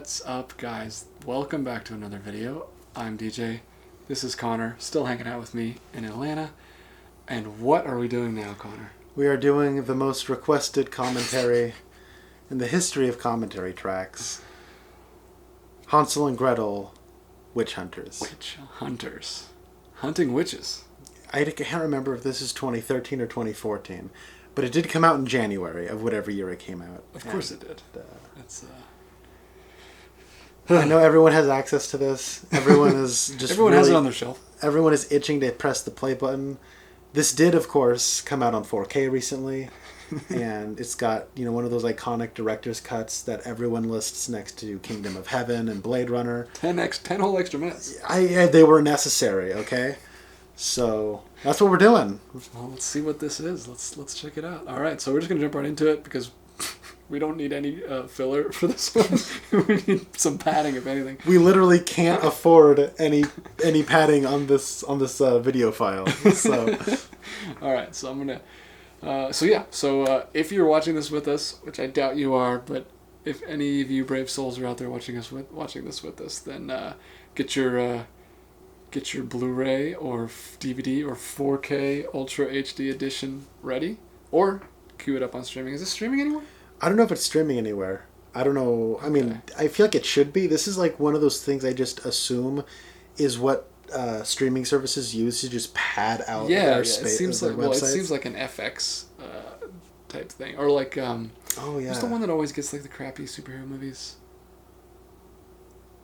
What's up, guys? Welcome back to another video. I'm DJ. This is Connor, still hanging out with me in Atlanta. And what are we doing now, Connor? We are doing the most requested commentary in the history of commentary tracks. Hansel and Gretel, Witchhunters. Witchhunters. Hunting witches. I can't remember if this is 2013 or 2014, but it did come out in January of whatever year it came out. Of course it did. I know everyone has access to this. Everyone is just everyone has it on their shelf. Everyone is itching to press the play button. This did, of course, come out on 4K recently, and it's got one of those iconic director's cuts that everyone lists next to Kingdom of Heaven and Blade Runner. 10 whole extra minutes. They were necessary. Okay, so that's what we're doing. Well, let's see what this is. Let's check it out. All right, so we're just gonna jump right into it because we don't need any filler for this one. We need some padding, if anything. We literally can't afford any padding on this video file. So, all right. So I'm gonna. So if you're watching this with us, which I doubt you are, but if any of you brave souls are out there watching this with us, then get your Blu-ray or DVD or 4K Ultra HD edition ready, or queue it up on streaming. Is this streaming anywhere? I don't know if it's streaming anywhere. I don't know. I mean, I feel like it should be. This is like one of those things I just assume is what streaming services use to just pad out their space. It seems like it seems like an FX type thing, or like There's the one that always gets like the crappy superhero movies.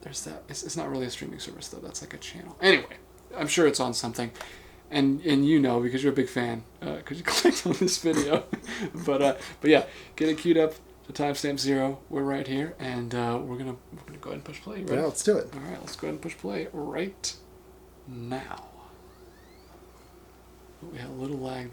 There's that. It's not really a streaming service though. That's like a channel. Anyway, I'm sure it's on something. And you know, because you're a big fan, because you clicked on this video. but yeah, get it queued up to timestamp 0. We're right here, and we're gonna go ahead and push play. Right? Yeah, let's do it. All right, let's go ahead and push play right now. We had a little lag.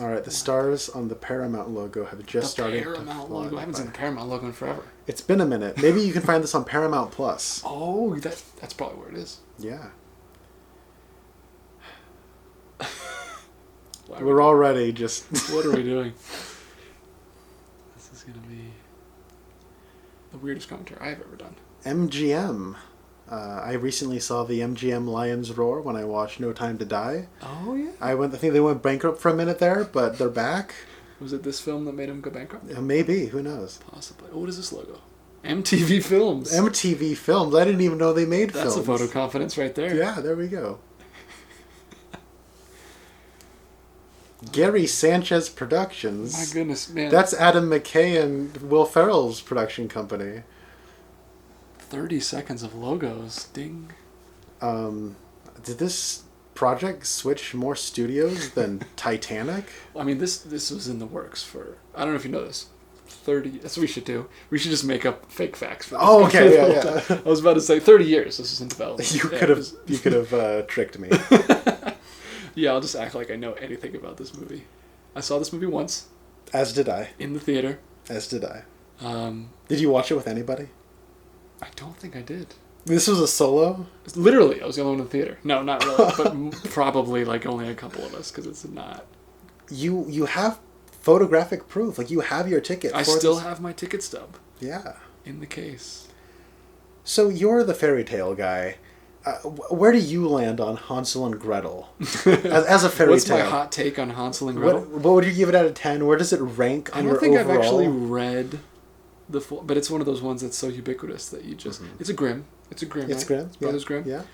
All right, the stars on the Paramount logo have just started. The Paramount logo. I haven't seen the Paramount logo in forever. It's been a minute. Maybe you can find this on Paramount Plus. Oh, that's probably where it is. Yeah. We're already just... What are we doing? This is going to be the weirdest commentary I've ever done. MGM. I recently saw the MGM Lions roar when I watched No Time to Die. Oh, yeah? I think they went bankrupt for a minute there, but they're back. Was it this film that made them go bankrupt? Maybe. Who knows? Possibly. Oh, what is this logo? MTV Films. MTV Films. I didn't even know they made films. That's a vote of confidence right there. Yeah, there we go. Gary Sanchez Productions. My goodness, man. That's Adam McKay and Will Ferrell's production company. 30 seconds of logos. Ding. Did this project switch more studios than Titanic? I mean, this was in the works for... I don't know if you know this. 30... That's what we should do. We should just make up fake facts for this. Oh, okay, yeah. I was about to say 30 years this is in development. You could have tricked me. Yeah, I'll just act like I know anything about this movie. I saw this movie once. As did I. In the theater. As did I. Did you watch it with anybody? I don't think I did. This was a solo? Literally, I was the only one in the theater. No, not really, but probably like only a couple of us, because it's not... You have photographic proof. Like, you have your ticket. I still have my ticket stub. Yeah. In the case. So you're the fairy tale guy. Where do you land on Hansel and Gretel as a fairy What's tale? What's my hot take on Hansel and Gretel? What would you give it out of 10? Where does it rank on your overall? I don't think I've actually read the full, but it's one of those ones that's so ubiquitous that you just... Mm-hmm. It's a Grimm. It's Grimm, It's Grimm. It's Brothers Grimm. Yeah.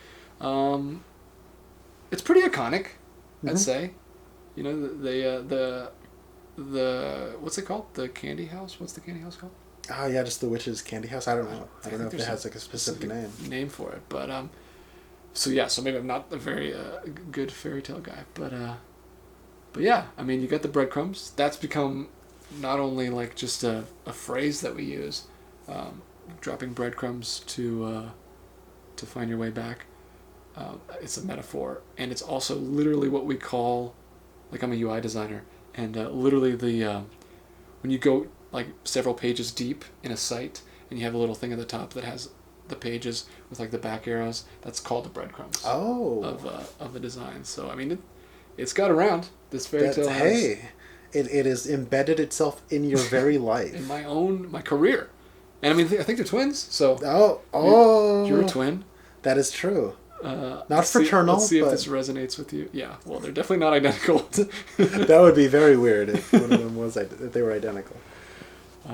It's pretty iconic, mm-hmm. I'd say. You know, the what's it called? The candy house? What's the candy house called? Oh, yeah, just the witch's candy house. I don't know. I don't know if it has like a specific name for it, but so maybe I'm not a very good fairy tale guy, but yeah, I mean, you got the breadcrumbs. That's become not only like just a phrase that we use, dropping breadcrumbs to find your way back. It's a metaphor, and it's also literally what we call, like, I'm a UI designer, and literally when you go like several pages deep in a site, and you have a little thing at the top that has the pages with like the back arrows, that's called the breadcrumbs of a design. So I mean, it's got around. This fairy tale has... It has embedded itself in your very life. In my career. And I mean, I think they're twins. So Oh, you're a twin. That is true. Not See, fraternal. let's see but if this resonates with you. Yeah. Well, they're definitely not identical. that would be very weird if one of them was if they were identical. I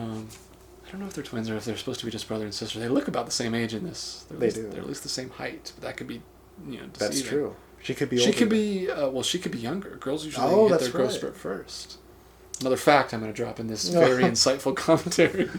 don't know if they're twins or if they're supposed to be just brother and sister. They look about the same age in this. They do. They're at least the same height, but that could be, deceiving. That's true. She could be. She older could be. She could be younger. Girls usually hit that's their growth right. spurt first. Another fact I'm going to drop in this very insightful commentary.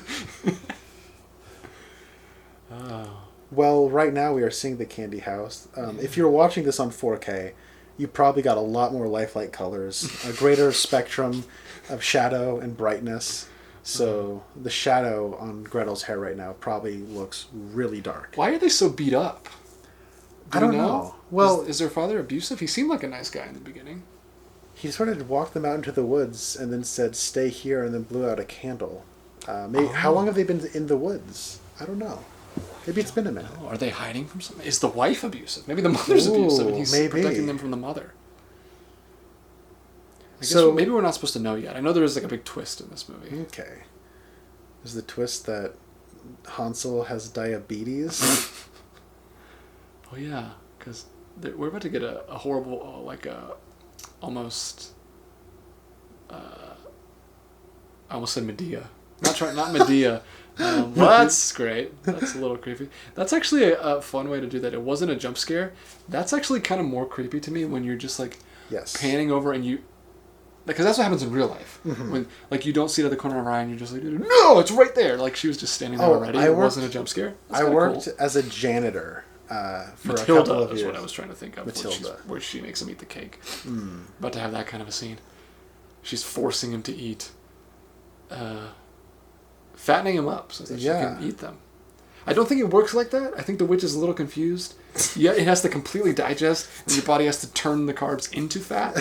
Well, right now we are seeing the candy house. If you're watching this on 4K, you probably got a lot more lifelike colors, a greater spectrum of shadow and brightness. So the shadow on Gretel's hair right now probably looks really dark. Why are they so beat up? I don't know. Well, is their father abusive? He seemed like a nice guy in the beginning. He sort of walked them out into the woods and then said, "Stay here," and then blew out a candle. How long have they been in the woods? I don't know. Maybe it's been a minute. Are they hiding from something? Is the wife abusive? Maybe the mother's abusive and he's protecting them from the mother. I guess maybe we're not supposed to know yet. I know there is like a big twist in this movie. Okay. There's the twist that Hansel has diabetes. Oh yeah, because we're about to get a horrible, almost... I almost said Medea. Not Medea. Well, that's great. That's a little creepy. That's actually a fun way to do that. It wasn't a jump scare. That's actually kind of more creepy to me when you're just like panning over and you, because that's what happens in real life. Mm-hmm. When like you don't see it at the corner of your eye and you're just like, no, it's right there. Like she was just standing there already. It wasn't a jump scare. I worked as a janitor for Matilda a couple of years. is what I was trying to think of. Matilda, where she makes him eat the cake. About to have that kind of a scene. She's forcing him to eat. Fattening him up so that she can eat them. I don't think it works like that. I think the witch is a little confused. Yeah, it has to completely digest, and your body has to turn the carbs into fat.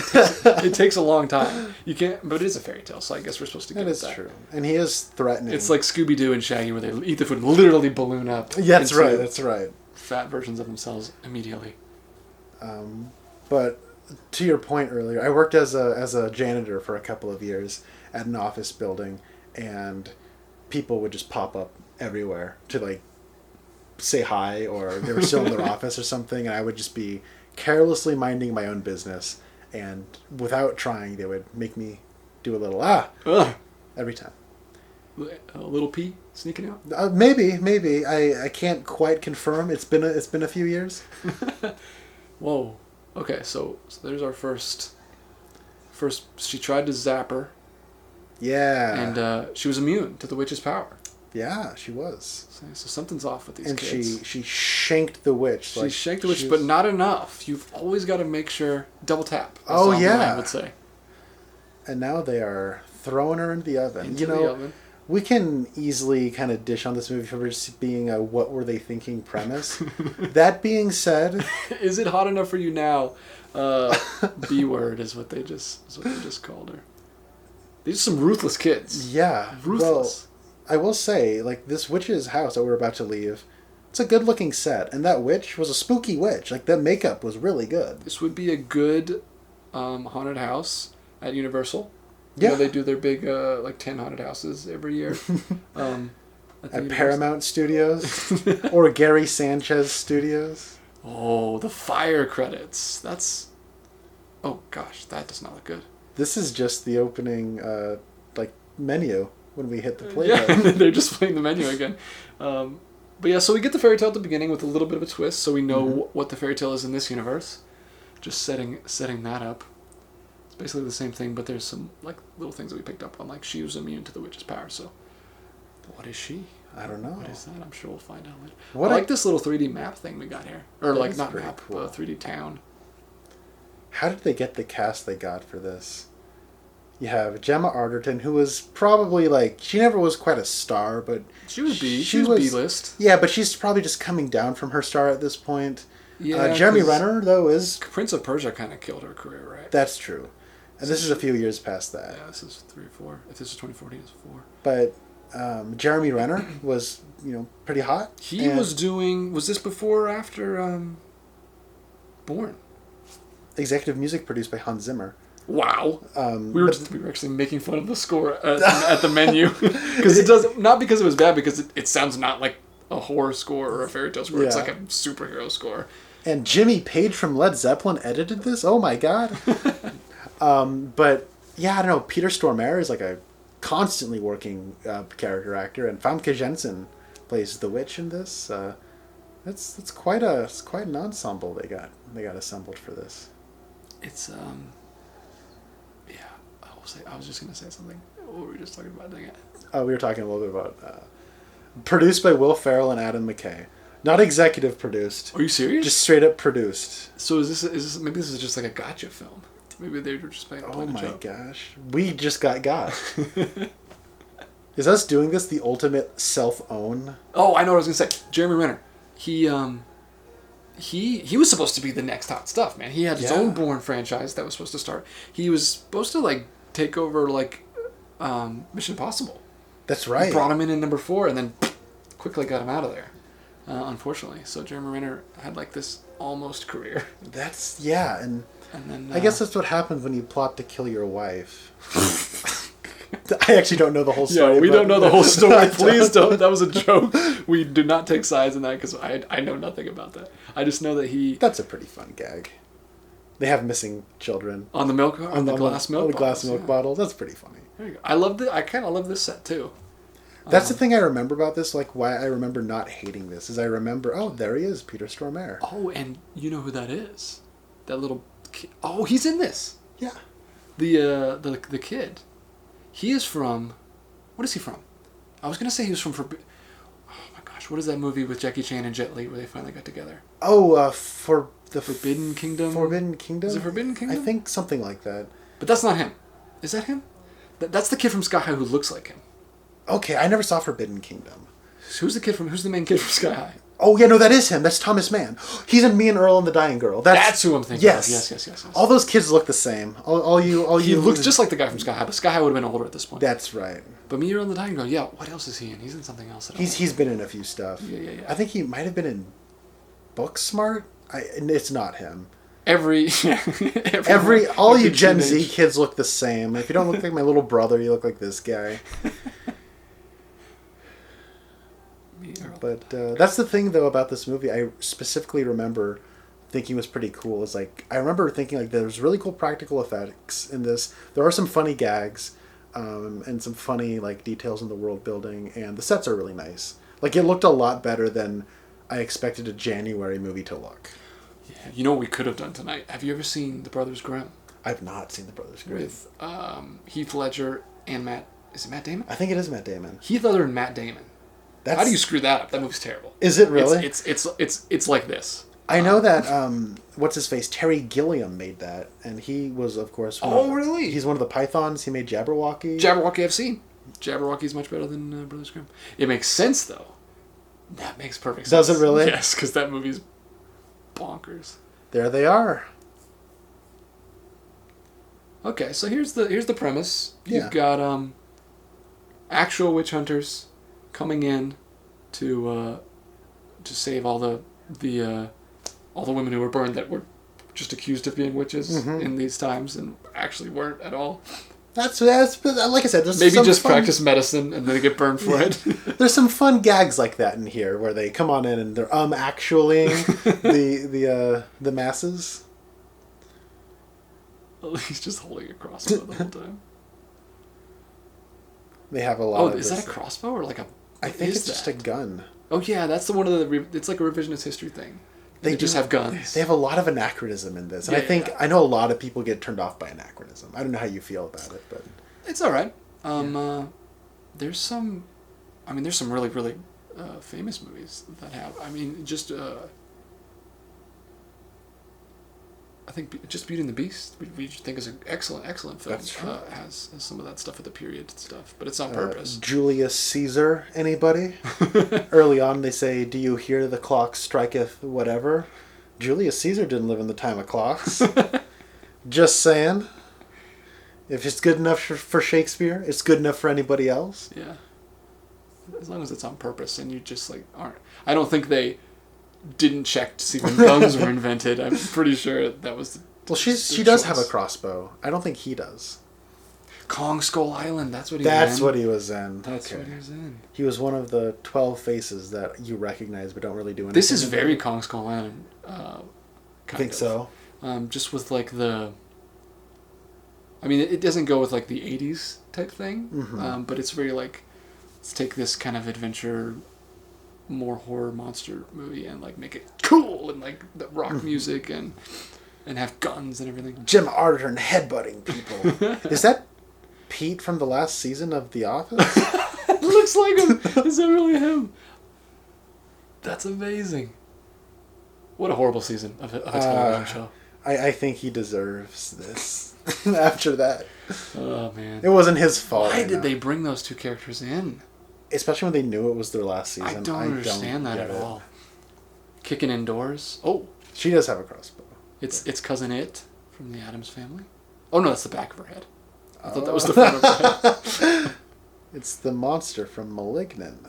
It takes a long time. You can't, but it is a fairy tale, so I guess we're supposed to get that. That is true, and he is threatening. It's like Scooby-Doo and Shaggy, where they eat the food and literally balloon up. Yeah, that's right. That's right. Fat versions of themselves immediately. But to your point earlier, I worked as a janitor for a couple of years at an office building, and people would just pop up everywhere to like say hi, or they were still in their office or something, and I would just be carelessly minding my own business, and without trying they would make me do a little every time. A little pee sneaking out? Maybe I can't quite confirm. It's been a few years. Whoa. Okay, so there's our first she tried to zap her. Yeah. And she was immune to the witch's power. Yeah, she was. So something's off with these kids. And she shanked the witch. She shanked the witch, but not enough. You've always got to make sure... Double tap. Oh, yeah. I would say. And now they are throwing her in the oven. Into the oven. We can easily kind of dish on this movie for just being a what were they thinking premise. That being said... Is it hot enough for you now? B word is what they just called her. These are some ruthless kids. Yeah. Ruthless. Well, I will say, like, this witch's house that we're about to leave, it's a good-looking set. And that witch was a spooky witch. Like, the makeup was really good. This would be a good haunted house at Universal. Yeah. They do their big, 10 haunted houses every year. At Paramount Studios. Or Gary Sanchez Studios. Oh, the fire credits. That's... Oh, gosh, that does not look good. This is just the opening, menu when we hit the play button. Yeah, they're just playing the menu again. But yeah, so we get the fairy tale at the beginning with a little bit of a twist, so we know what the fairy tale is in this universe. Just setting that up. It's basically the same thing, but there's some little things that we picked up on, like she was immune to the witch's power. So, what is she? I don't know. What is that? I'm sure we'll find out later. I like this little 3D map thing we got here, or not map, cool. 3D town. How did they get the cast they got for this? You have Gemma Arterton, who was probably she never was quite a star, but she was B. She was B-list. Yeah, but she's probably just coming down from her star at this point. Yeah, Jeremy Renner, though, is... Prince of Persia kind of killed her career, right? That's true. And this is a few years past that. Yeah, this is 3 or 4. If this is 2014, it's 4. But Jeremy Renner was, pretty hot. He was doing... Was this before or after Born? Executive music produced by Hans Zimmer. Wow. We were actually making fun of the score at the menu because not because it was bad, because it sounds not like a horror score or a fairy tale score. Yeah. It's like a superhero score. And Jimmy Page from Led Zeppelin edited this. Oh my god. But yeah, I don't know. Peter Stormare is like a constantly working character actor, and Femme Kitchen plays the witch in this. It's quite an ensemble they got assembled for this. It's yeah. I was just gonna say something. What were we just talking about? Dang it. Oh, we were talking a little bit about produced by Will Ferrell and Adam McKay. Not executive produced. Are you serious? Just straight up produced. So is this maybe this is just like a gotcha film? Maybe they were just playing a joke. Oh my gosh. We just got. Is us doing this the ultimate self-own? Oh, I know what I was gonna say. Jeremy Renner. He was supposed to be the next hot stuff, man. He had his own Bourne franchise that was supposed to start. He was supposed to like take over like Mission Impossible. That's right. He brought him in number 4 and then quickly got him out of there. Unfortunately, so Jeremy Renner had like this almost career. And then I guess that's what happens when you plot to kill your wife. I actually don't know the whole story. Yeah, we don't know the whole story. Please don't. That was a joke. We do not take sides in that because I know nothing about that. I just know that he... That's a pretty fun gag. They have missing children. On the milk... On the glass milk bottles. The glass milk bottles. That's pretty funny. There you go. I kind of love this set too. That's the thing I remember about this, like why I remember not hating this, is I remember, oh, there he is, Peter Stormare. Oh, and you know who that is? That little kid. Oh, he's in this. Yeah. The kid. He is from... What is he from? I was going to say he was from... Oh my gosh, what is that movie with Jackie Chan and Jet Li where they finally got together? Oh, for the Forbidden Kingdom? Forbidden Kingdom? Is it Forbidden Kingdom? I think something like that. But that's not him. Is that him? That's the kid from Sky High who looks like him. Okay, I never saw Forbidden Kingdom. Who's the main kid from Sky High? Oh yeah, no, that is him. That's Thomas Mann. He's in Me and Earl and the Dying Girl. That's who I'm thinking. Yes. Of. Yes. All those kids look the same. He looks just like the guy from Sky High, but Sky High would have been older at this point. That's right. But Me and Earl and the Dying Girl, yeah. What else is he in? He's in something else. He's been in a few stuff. Yeah. I think he might have been in Booksmart. It's not him. All you Gen Z kids look the same. If you don't look like my little brother, you look like this guy. But that's the thing, though, about this movie. I specifically remember thinking was pretty cool. Is like I remember thinking like there's really cool practical effects in this. There are some funny gags, and some funny like details in the world building, and the sets are really nice. Like it looked a lot better than I expected a January movie to look. Yeah, you know what we could have done tonight? Have you ever seen The Brothers Grimm? I've not seen The Brothers Grimm. With Heath Ledger and Matt... Is it Matt Damon? I think it is Matt Damon. Heath Ledger and Matt Damon. How do you screw that up? That movie's terrible. Is it really? It's like this. I know that, what's his face? Terry Gilliam made that, and he was, of course... really? He's one of the Pythons. He made Jabberwocky. Jabberwocky I've seen. Jabberwocky's much better than Brothers Grimm. It makes sense, though. That makes perfect sense. Does it really? Yes, because that movie's bonkers. There they are. Okay, so here's the premise. Yeah. You've got actual witch hunters coming in to save all the women who were burned that were just accused of being witches in these times and actually weren't at all. That's like I said. There's maybe just practice medicine and then they get burned for it. There's some fun gags like that in here where they come on in and they're actually the masses. He's just holding a crossbow the whole time. They have a lot. Oh, is that a crossbow or like a? I think it's just a gun. Oh yeah, that's the one of the. It's like a revisionist history thing. They just have guns. They have a lot of anachronism in this, and I know a lot of people get turned off by anachronism. I don't know how you feel about it, but it's all right. There's some really really famous movies that have. I mean, just I think just Beauty and the Beast we think is an excellent film. That's true. Has some of that stuff at the period stuff, but it's on purpose. Julius Caesar, anybody? Early on they say, "Do you hear the clock striketh whatever?" Julius Caesar didn't live in the time of clocks. Just saying. If it's good enough for Shakespeare, it's good enough for anybody else. Yeah. As long as it's on purpose and you just like aren't. I don't think they didn't check to see when guns were invented. I'm pretty sure that was Well, she does have a crossbow. I don't think he does. Kong Skull Island. That's what he That's what he was in. That's what he was in. He was one of the 12 faces that you recognize but don't really do anything. This is very Kong Skull Island. I think so. Just with like the... I mean, it doesn't go with like the 80s type thing, but it's very like, let's take this kind of adventure, more horror monster movie and like make it cool and like the rock music and have guns and everything. Jim Arterton headbutting people. Is that Pete from the last season of The Office? It looks like him. Is that really him? That's amazing. What a horrible season of a television show. I think he deserves this after that. Oh, man. It wasn't his fault. Why did they bring those two characters in? Especially when they knew it was their last season. I don't understand that at all. Kicking indoors. Oh. She does have a crossbow. It's Cousin It from the Addams Family. Oh, no, that's the back of her head. I thought that was the front of her head. It's the monster from Malignant.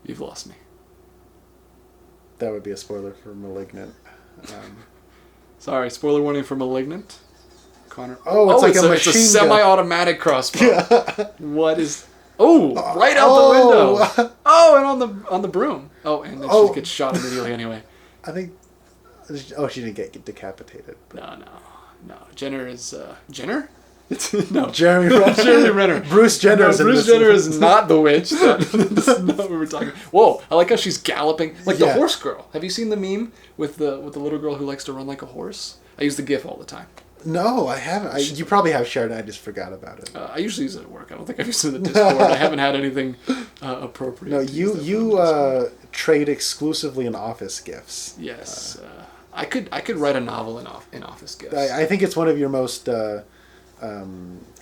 You've lost me. That would be a spoiler for Malignant. Sorry, spoiler warning for Malignant. Connor. Oh, it's like a machine It's a gun. semi-automatic crossbow. Yeah. What is... Oh, right out the window. Oh, and on the broom. Oh, and then she gets shot immediately anyway. I think... Oh, she didn't get decapitated. But... No. Jenner is... Jenner? No. Jeremy Renner. Jeremy Renner. Bruce Jenner is in Bruce this Jenner one. is not the witch. That's not what we're talking about. Whoa, I like how she's galloping. Like the horse girl. Have you seen the meme with the little girl who likes to run like a horse? I use the GIF all the time. No, I haven't. You probably have shared it. I just forgot about it. I usually use it at work. I don't think I've used it in the Discord. I haven't had anything appropriate. No, you trade exclusively in office gifs. Yes. I could write a novel in office gifs. I think it's one of your most...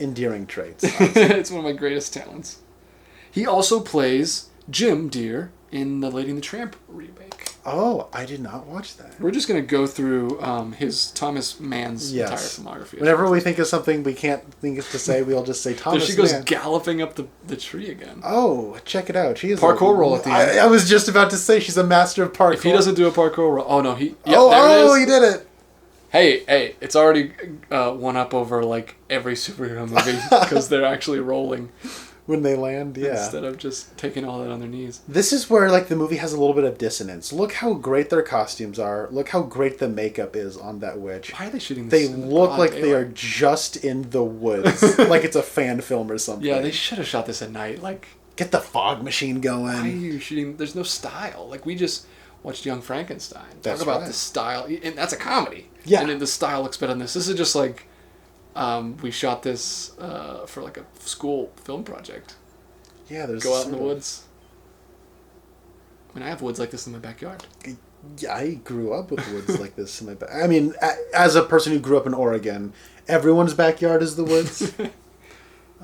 endearing traits. It's one of my greatest talents. He also plays Jim Deere in the Lady and the Tramp remake. Oh, I did not watch that. We're just going to go through his Thomas Mann's entire filmography. Whenever we think of something we can't think of to say, we'll just say Thomas There she goes Mann. galloping up the tree again. Oh, check it out. She is parkour roll at the end. I was just about to say she's a master of parkour. If he doesn't do a parkour roll... Oh, no. There it is. He did it. Hey, it's already one up over like every superhero movie because they're actually rolling when they land, instead of just taking all that on their knees. This is where like the movie has a little bit of dissonance. Look how great their costumes are. Look how great the makeup is on that witch. Why are they shooting this? They look like they are just in the woods, like it's a fan film or something. Yeah, they should have shot this at night. Like, get the fog machine going. Why are you shooting? There's no style. Like we just watched Young Frankenstein. Talk about the style, and that's a comedy. Yeah. And the style looks better than this. This is just like, we shot this for like a school film project. Yeah, there's go out in the woods. I mean, I have woods like this in my backyard. Yeah, I grew up with woods like this in my backyard. I mean, as a person who grew up in Oregon, everyone's backyard is the woods.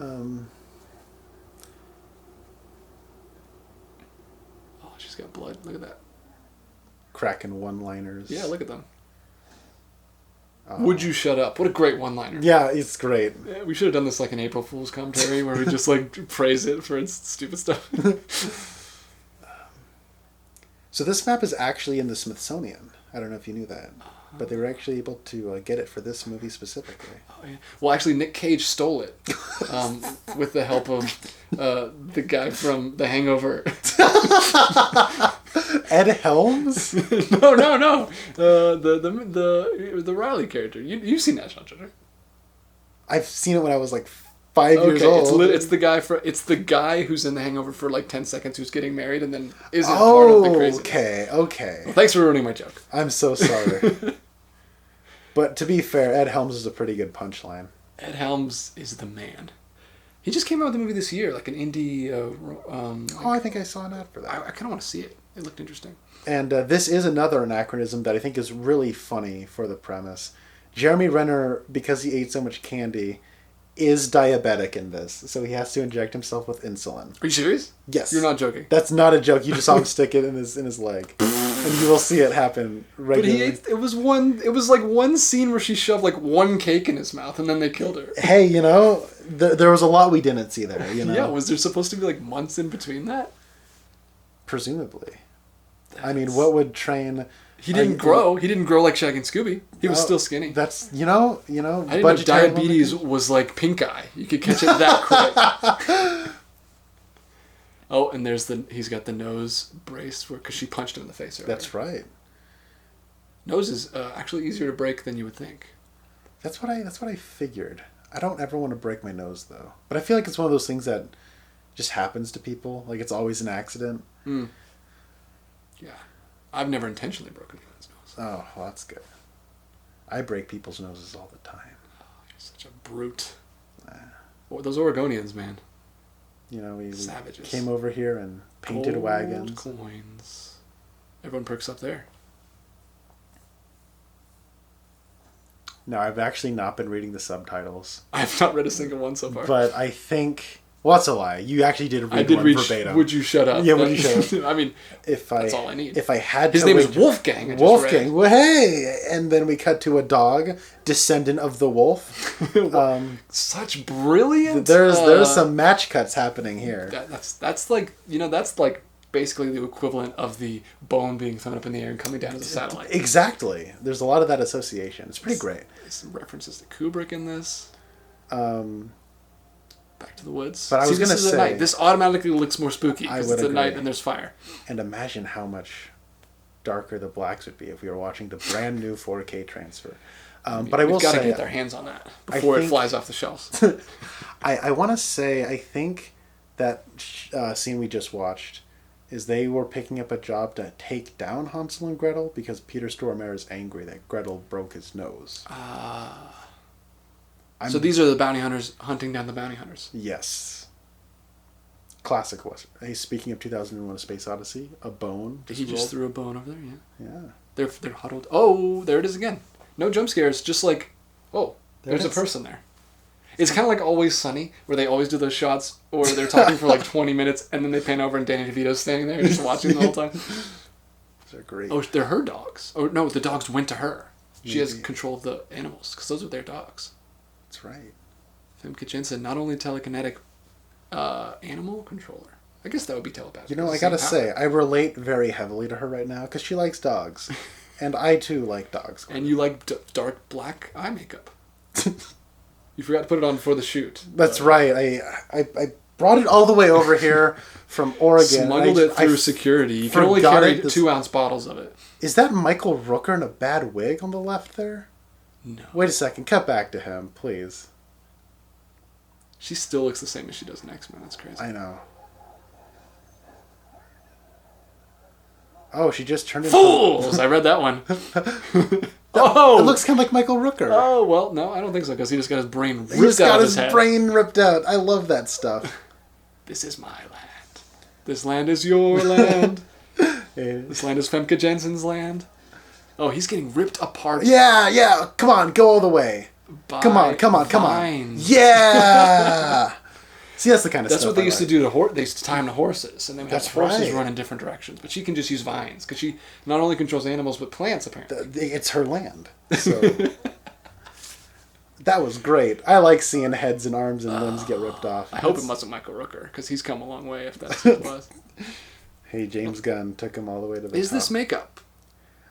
Oh, she's got blood. Look at that. Cracking one-liners. Yeah, look at them. Would you shut up? What a great one-liner. Yeah, it's great. Yeah, we should have done this like an April Fool's commentary where we just like praise it for its stupid stuff. So this map is actually in the Smithsonian. I don't know if you knew that. But they were actually able to get it for this movie specifically. Oh, yeah. Well, actually, Nick Cage stole it with the help of the guy from The Hangover. Ed Helms? No. The Riley character. You've seen National Treasure. I've seen it when I was like 5 years old. It's the guy who's in The Hangover for like 10 seconds who's getting married and then isn't part of the crazy. Okay. Well, thanks for ruining my joke. I'm so sorry. But to be fair, Ed Helms is a pretty good punchline. Ed Helms is the man. He just came out with a movie this year, like an indie... I think I saw an ad for that. I kind of want to see it. It looked interesting. And this is another anachronism that I think is really funny for the premise. Jeremy Renner, because he ate so much candy, is diabetic in this, so he has to inject himself with insulin. Are you serious? Yes. You're not joking? That's not a joke. You just saw him stick it in his leg. And you will see it happen regularly. But it was like one scene where she shoved like one cake in his mouth and then they killed her. Hey, there was a lot we didn't see there, Yeah, was there supposed to be like months in between that? Presumably. I mean, what would train He didn't grow. He didn't grow like Shaggy and Scooby. He was still skinny. That's I didn't know diabetes was like pink eye. You could catch it that quick. Oh, and he's got the nose brace because she punched him in the face earlier. That's right. Nose is actually easier to break than you would think. That's what I figured. I don't ever want to break my nose though, but I feel like it's one of those things that just happens to people. Like it's always an accident. Mm. Yeah, I've never intentionally broken anyone's nose. Oh, well, that's good. I break people's noses all the time. Oh, you're such a brute. Well, those Oregonians, man. We savages. Came over here and painted Gold wagons. Coins. Everyone perks up there. No, I've actually not been reading the subtitles. I've not read a single one so far. But I think... Well, that's a lie. You actually did read verbatim. Would You Shut Up? Yeah, Would You Shut Up? I mean, that's all I need. If I had His name is Wolfgang. Wolfgang. Well, hey! And then we cut to a dog, descendant of the wolf. Such brilliant... There's some match cuts happening here. That's like, that's like basically the equivalent of the bone being thrown up in the air and coming down as a satellite. Exactly. There's a lot of that association. It's pretty great. There's some references to Kubrick in this. Back to the Woods. But I was going to say... Night. This automatically looks more spooky because it's at night and there's fire. And imagine how much darker the blacks would be if we were watching the brand new 4K transfer. But I will say... We've got to get their hands on that before it flies off the shelves. I want to say, I think that scene we just watched is they were picking up a job to take down Hansel and Gretel because Peter Stormare is angry that Gretel broke his nose. So these are the bounty hunters hunting down the bounty hunters. Yes. Classic Western. Hey, speaking of 2001: A Space Odyssey, a bone. He just threw a bone over there, yeah. Yeah. They're huddled. Oh, there it is again. No jump scares, just like, oh, there's a person there. It's kind of like Always Sunny, where they always do those shots where they're talking for like 20 minutes, and then they pan over and Danny DeVito's standing there just watching the whole time. They're great. Oh, they're her dogs. Oh, no, the dogs went to her. She has control of the animals, because those are their dogs. That's right. Femme Kitchen said not only telekinetic animal controller. I guess that would be telepathic. I gotta say, I relate very heavily to her right now because she likes dogs. And I too like dogs. And you like dark black eye makeup. You forgot to put it on before the shoot. That's right. I brought it all the way over here from Oregon. Smuggled it through security. You can only carry 2-ounce bottles of it. Is that Michael Rooker in a bad wig on the left there? No. Wait a second. Cut back to him, please. She still looks the same as she does in X-Men. That's crazy. I know. Oh, she just turned into... Fools! I read that one. It looks kind of like Michael Rooker. Oh, well, no, I don't think so, because he just got his brain ripped out of his head. He just got his brain ripped out. I love that stuff. This is my land. This land is your land. This land is Femke Jensen's land. Oh, he's getting ripped apart. Yeah. Come on, go all the way. Come on. Yeah. See, that's the kind of stuff. That's what they used to do to they used to tie them to horses, and then have horses run in different directions. But she can just use vines because she not only controls animals but plants. Apparently, it's her land. So that was great. I like seeing heads and arms and limbs get ripped off. I hope it wasn't Michael Rooker because he's come a long way. If that's what it was. Hey, James Gunn took him all the way to the top. Is this makeup?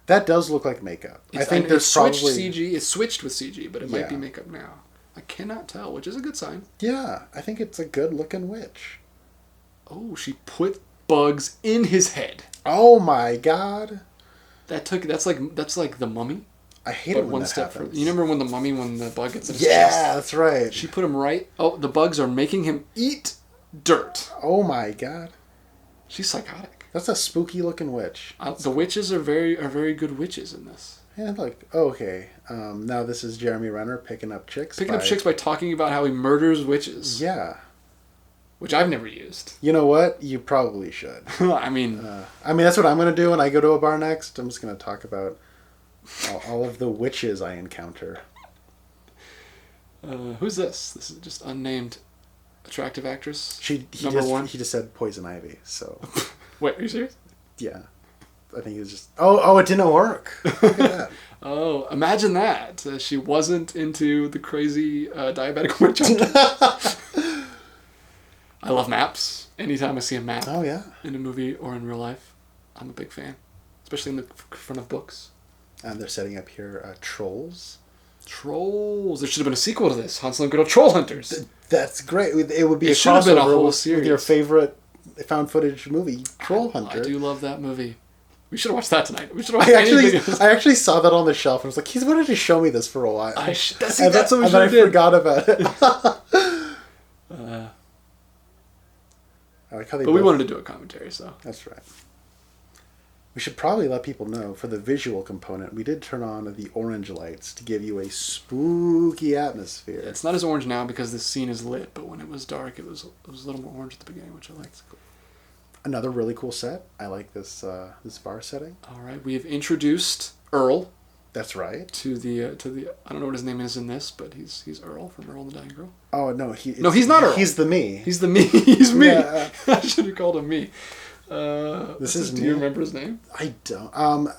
That does look like makeup. I think there's probably... CG. It's switched with CG, but it might be makeup now. I cannot tell, which is a good sign. Yeah, I think it's a good-looking witch. Oh, she put bugs in his head. Oh my god! That's like the Mummy. I hate it when that happens. You remember when the bug gets in his chest? Yeah, that's right. She put him right. Oh, the bugs are making him eat dirt. Oh my god! She's psychotic. That's a spooky-looking witch. The witches are very good witches in this. Yeah, look. Okay. Now this is Jeremy Renner picking up chicks. Picking up chicks by talking about how he murders witches. Yeah. Which I've never used. You know what? You probably should. I mean, that's what I'm going to do when I go to a bar next. I'm just going to talk about all of the witches I encounter. Who's this? This is just unnamed attractive actress. Number one. He just said Poison Ivy. So. Wait, are you serious? Yeah. I think he was just... Oh, it didn't work. Look at that. Oh, imagine that. She wasn't into the crazy diabetic witch hunter. I love maps. Anytime I see a map in a movie or in real life, I'm a big fan. especially in the front of books. And they're setting up here Trolls. Trolls. There should have been a sequel to this. Hansel and Gretel Troll Hunters. That's great. It would be It a should have been a crossover whole with series. your favorite found footage movie, Troll Hunter. I do love that movie. We should have watched that tonight. We should have watched anything. I actually saw that on the shelf and was like, he's wanted to show me this for a while. That's and what we then I did. forgot about it. I like how we wanted to do a commentary, so. That's right. We should probably let people know, for the visual component, we did turn on the orange lights to give you a spooky atmosphere. It's not as orange now because the scene is lit, but when it was dark, it was a little more orange at the beginning, which I liked. Another really cool set. I like this this bar setting. All right, we have introduced Earl. That's right. To the I don't know what his name is in this, but he's Earl from Earl and the Dying Girl. Oh no, he's not Earl. He's the me. He's the me. He's me. Yeah. I should have called him me. This is Do me. you remember his name? I don't.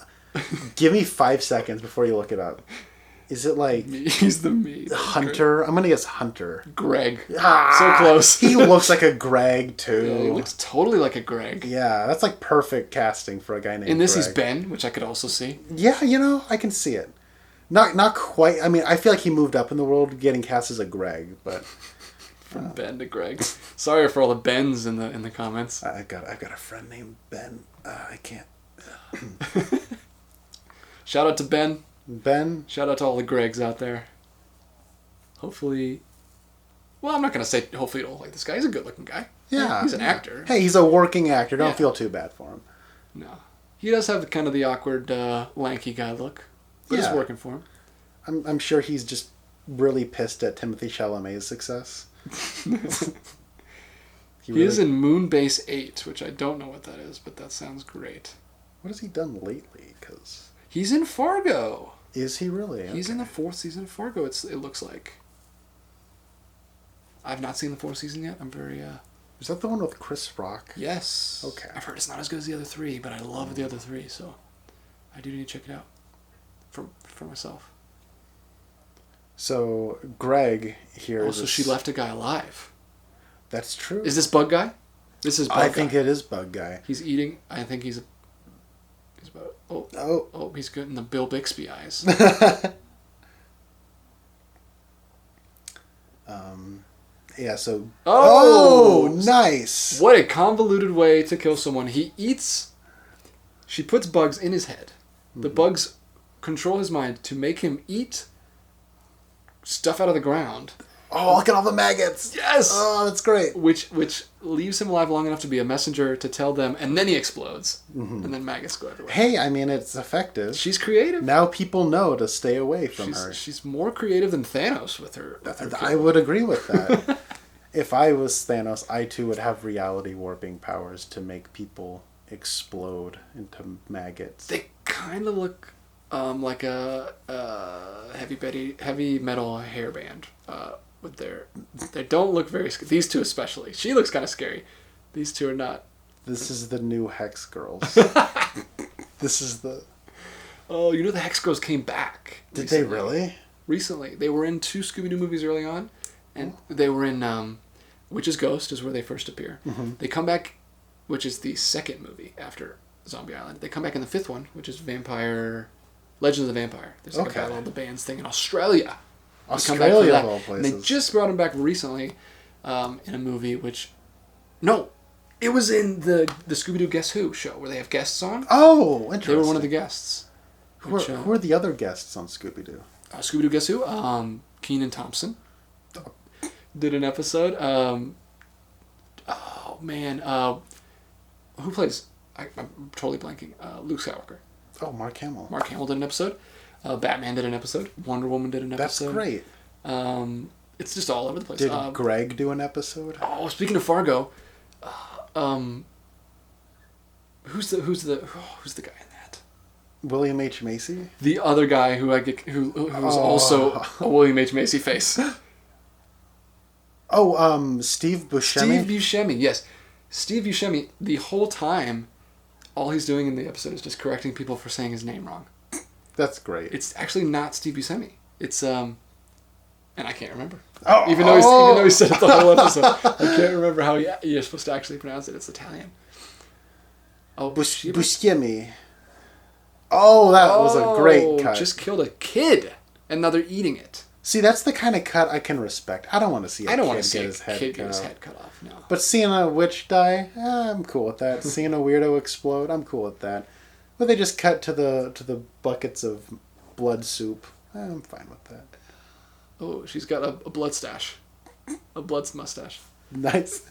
Give me 5 seconds before you look it up. Is it like He's the me. Hunter? I'm gonna guess Hunter. Greg. Ah, So close. He looks like a Greg too. Yeah, he looks totally like a Greg. Yeah, that's like perfect casting for a guy named. In this, Greg. he's Ben, which I could also see. Yeah, I can see it. Not quite. I mean, I feel like he moved up in the world, getting cast as a Greg, but From Ben to Greg. Sorry for all the Bens in the comments. I've got a friend named Ben. I can't. Shout out to Ben. Ben. Shout out to all the Gregs out there. Hopefully, well, I'm not gonna say hopefully you don't like this guy. He's a good-looking guy. Yeah, he's an actor. Hey, he's a working actor. Don't Yeah. feel too bad for him. No, he does have kind of the awkward, lanky guy look, but it's working for him. I'm sure he's just really pissed at Timothée Chalamet's success. He is in Moonbase 8, which I don't know what that is, but that sounds great. What has he done lately? Because he's in Fargo. Is he really? He's in the 4th season of Fargo. It looks like. I've not seen the 4th season yet. I'm very. Is that the one with Chris Rock? Yes. Okay. I've heard it's not as good as the other 3, but I love the other 3, so I do need to check it out for myself. So Greg here. Also, she left a guy alive. That's true. Is this Bug Guy? This is Bug Guy. I think it is Bug Guy. He's eating. I think he's about. Oh, he's getting the Bill Bixby eyes. Yeah, so... Oh! Nice! What a convoluted way to kill someone. He eats... She puts bugs in his head. The bugs control his mind to make him eat stuff out of the ground. Oh, look at all the maggots! Yes! Oh, that's great. Which leaves him alive long enough to be a messenger to tell them, and then he explodes. Mm-hmm. And then maggots go everywhere. Hey, I mean, it's effective. She's creative. Now people know to stay away from her. She's more creative than Thanos with her I would agree with that. If I was Thanos, I too would have reality warping powers to make people explode into maggots. They kind of look like a heavy metal hairband. With they don't look very scary. These two especially. She looks kind of scary. These two are not. This is the new Hex Girls. This is the... Oh, you know the Hex Girls came back. Did they really? Recently. They were in 2 Scooby-Doo movies early on. And they were in Witch's Ghost is where they first appear. Mm-hmm. They come back, which is the 2nd movie after Zombie Island. They come back in the 5th one, which is Legends of the Vampire. There's like a Battle of the Bands thing in Australia. Australia of all places. And they just brought him back recently in a movie which... No! It was in the Scooby-Doo Guess Who show where they have guests on. Oh, interesting. They were one of the guests. Who are the other guests on Scooby-Doo? Scooby-Doo Guess Who? Kenan Thompson did an episode. Who plays... I'm totally blanking. Luke Skywalker. Oh, Mark Hamill. Mark Hamill did an episode. Batman did an episode. Wonder Woman did an episode. That's great. It's just all over the place. Did Greg do an episode? Oh, speaking of Fargo, who's the guy in that? William H. Macy. The other guy who's also a William H. Macy face. Oh, Steve Buscemi. Steve Buscemi, yes, Steve Buscemi. The whole time, all he's doing in the episode is just correcting people for saying his name wrong. That's great. It's actually not Steve Buscemi. It's and I can't remember. Oh, even though he said it the whole episode, I can't remember how you're supposed to actually pronounce it. It's Italian. Oh, Buscemi. Oh, that was a great cut. Just killed a kid, and now they're eating it. See, that's the kind of cut I can respect. I don't want to see a kid get his head cut off. No. But seeing a witch die, I'm cool with that. Seeing a weirdo explode, I'm cool with that. But they just cut to the buckets of blood soup. I'm fine with that. Oh, she's got a blood stash. A blood mustache. Nice.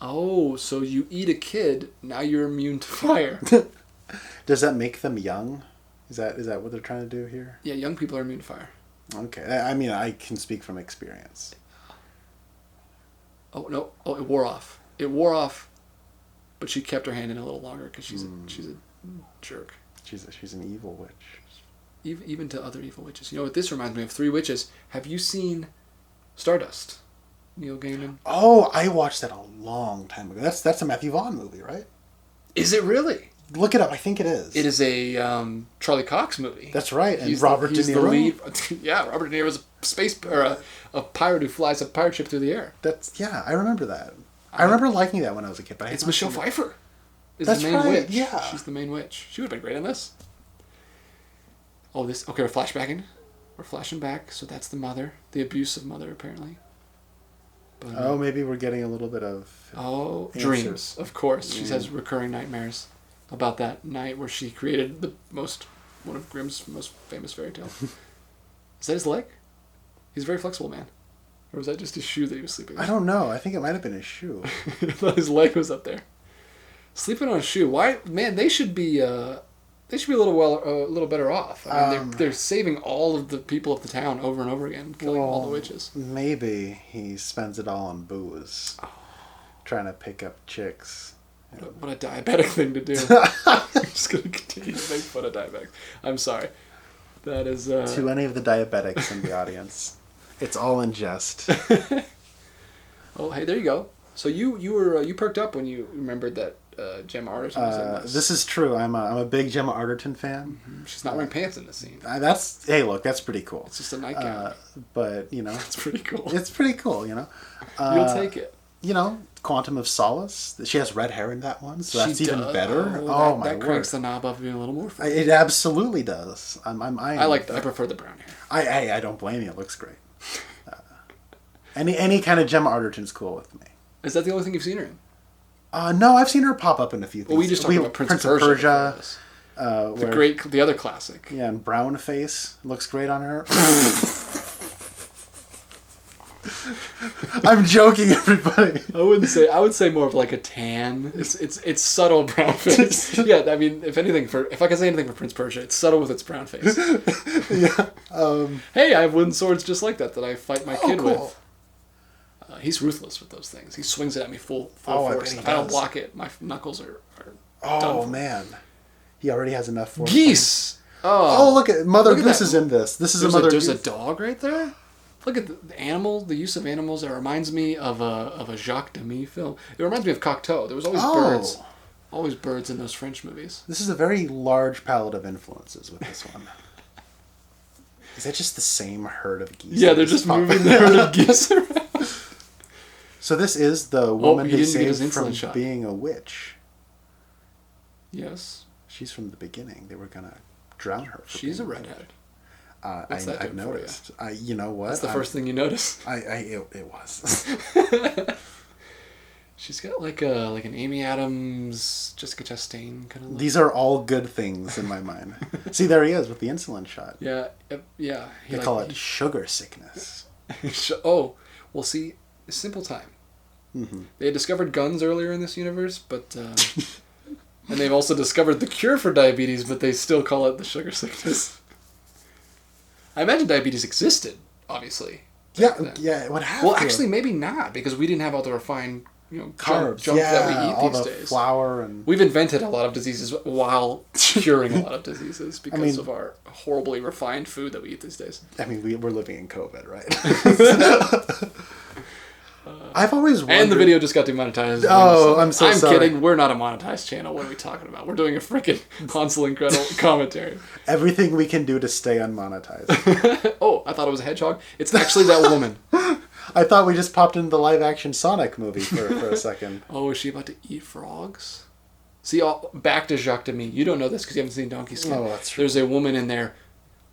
Oh, so you eat a kid, now you're immune to fire. Does that make them young? Is that what they're trying to do here? Yeah, young people are immune to fire. Okay. I mean, I can speak from experience. Oh, no. Oh, it wore off. It wore off, but she kept her hand in a little longer because she's a jerk. She's an evil witch. Even to other evil witches. You know what this reminds me of? 3 Witches. Have you seen Stardust? Neil Gaiman? Oh, I watched that a long time ago. That's a Matthew Vaughn movie, right? Is it really? Look it up. I think it is. It is a Charlie Cox movie. That's right. And He's Robert De Niro. The lead. Yeah, Robert De Niro is a pirate who flies a pirate ship through the air. I remember that. I remember liking that when I was a kid. But it's Michelle Pfeiffer. That's the main right. witch. Yeah, she's the main witch. She would have been great in this. Oh, this. Okay, we're flashbacking. We're flashing back. So that's the mother, the abusive mother, apparently. But, maybe we're getting a little bit of answers. Dreams, of course. She has recurring nightmares about that night where she created one of Grimm's most famous fairy tales. Is that his leg? He's a very flexible man. Or was that just his shoe that he was sleeping on? I don't know. I think it might have been his shoe. I thought his leg was up there. Sleeping on a shoe. Why? Man, they should be a little better off. I mean, they're saving all of the people of the town over and over again, killing all the witches. Maybe he spends it all on booze, trying to pick up chicks. What a diabetic thing to do. I'm just going to continue to make fun of diabetics. I'm sorry. That is... To any of the diabetics in the audience, it's all in jest. Oh, hey, there you go. So you perked up when you remembered that Gemma Arterton was in this. This is true. I'm a big Gemma Arterton fan. Mm-hmm. She's not wearing pants in this scene. That's pretty cool. It's just a nightgown. But it's pretty cool. It's pretty cool. You'll take it. Quantum of Solace. She has red hair in that one, so that's even better. Oh, my that word! cranks the knob up even a little more. It absolutely does. I prefer the brown hair. I don't blame you. It looks great. Any kind of Gemma Arterton's cool with me. Is that the only thing you've seen her in? No, I've seen her pop up in a few things. Well, we just talked about Prince of Persia. The other classic. Yeah, and brown face looks great on her. I'm joking, everybody. I would say more of like a tan. It's subtle brown face. Yeah, I mean, if I can say anything for Prince Persia, it's subtle with its brown face. Yeah. Hey, I have wooden swords just like that I fight my kid with. He's ruthless with those things. He swings it at me full force. If I don't block it, my knuckles are done for. Man. He already has enough force. Geese! Look at Mother Goose is in this. This is a Mother Goose. There's a dog right there. Look at the animal, the use of animals. It reminds me of a Jacques Demy film. It reminds me of Cocteau. There was always birds. Always birds in those French movies. This is a very large palette of influences with this one. Is that just the same herd of geese? Yeah, they're just moving the herd of geese around. So this is the woman they saved from shot. Being a witch. Yes. She's from the beginning. They were going to drown her. She's a redhead. I've noticed. You know what? That's the first thing you notice. It was. She's got like an Amy Adams, Jessica Chastain kind of look. These are all good things in my mind. See, there he is with the insulin shot. Yeah. They call it sugar sickness. See, simple time. Mm-hmm. They had discovered guns earlier in this universe, but and they've also discovered the cure for diabetes, but they still call it the sugar sickness. I imagine diabetes existed, obviously. Yeah. What happened? Well, actually, maybe not, because we didn't have all the refined, carbs, junk that we eat all these the days. Flour and we've invented a lot of diseases while curing a lot of diseases because of our horribly refined food that we eat these days. I mean, we're living in COVID, right? I've always wondered... And the video just got demonetized. Oh, I'm so sorry. I'm kidding. We're not a monetized channel. What are we talking about? We're doing a freaking Hansel and Gretel commentary. Everything we can do to stay unmonetized. Oh, I thought it was a hedgehog. It's actually that woman. I thought we just popped into the live-action Sonic movie for a second. Oh, is she about to eat frogs? See, back to Jacques Demy. You don't know this because you haven't seen Donkey Skin. Oh, that's true. There's a woman in there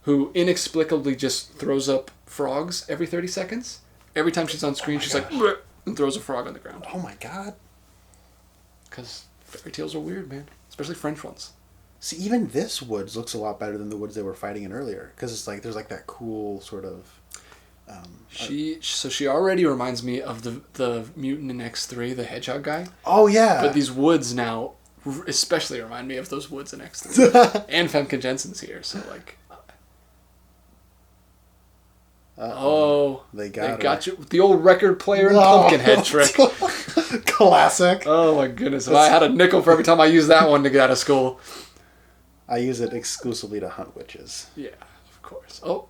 who inexplicably just throws up frogs every 30 seconds. Every time she's on screen, she's like, "Bleh," and throws a frog on the ground. Oh my god. Because fairy tales are weird, man. Especially French ones. See, even this woods looks a lot better than the woods they were fighting in earlier. Because it's like, there's like that cool sort of... She already reminds me of the mutant in X3, the hedgehog guy. Oh, yeah. But these woods now especially remind me of those woods in X3. And Femme Kitchen's here, so like... They got you. The old record player and Pumpkinhead trick. Classic. Oh my goodness. If I had a nickel for every time I used that one to get out of school. I use it exclusively to hunt witches. Yeah, of course. Oh,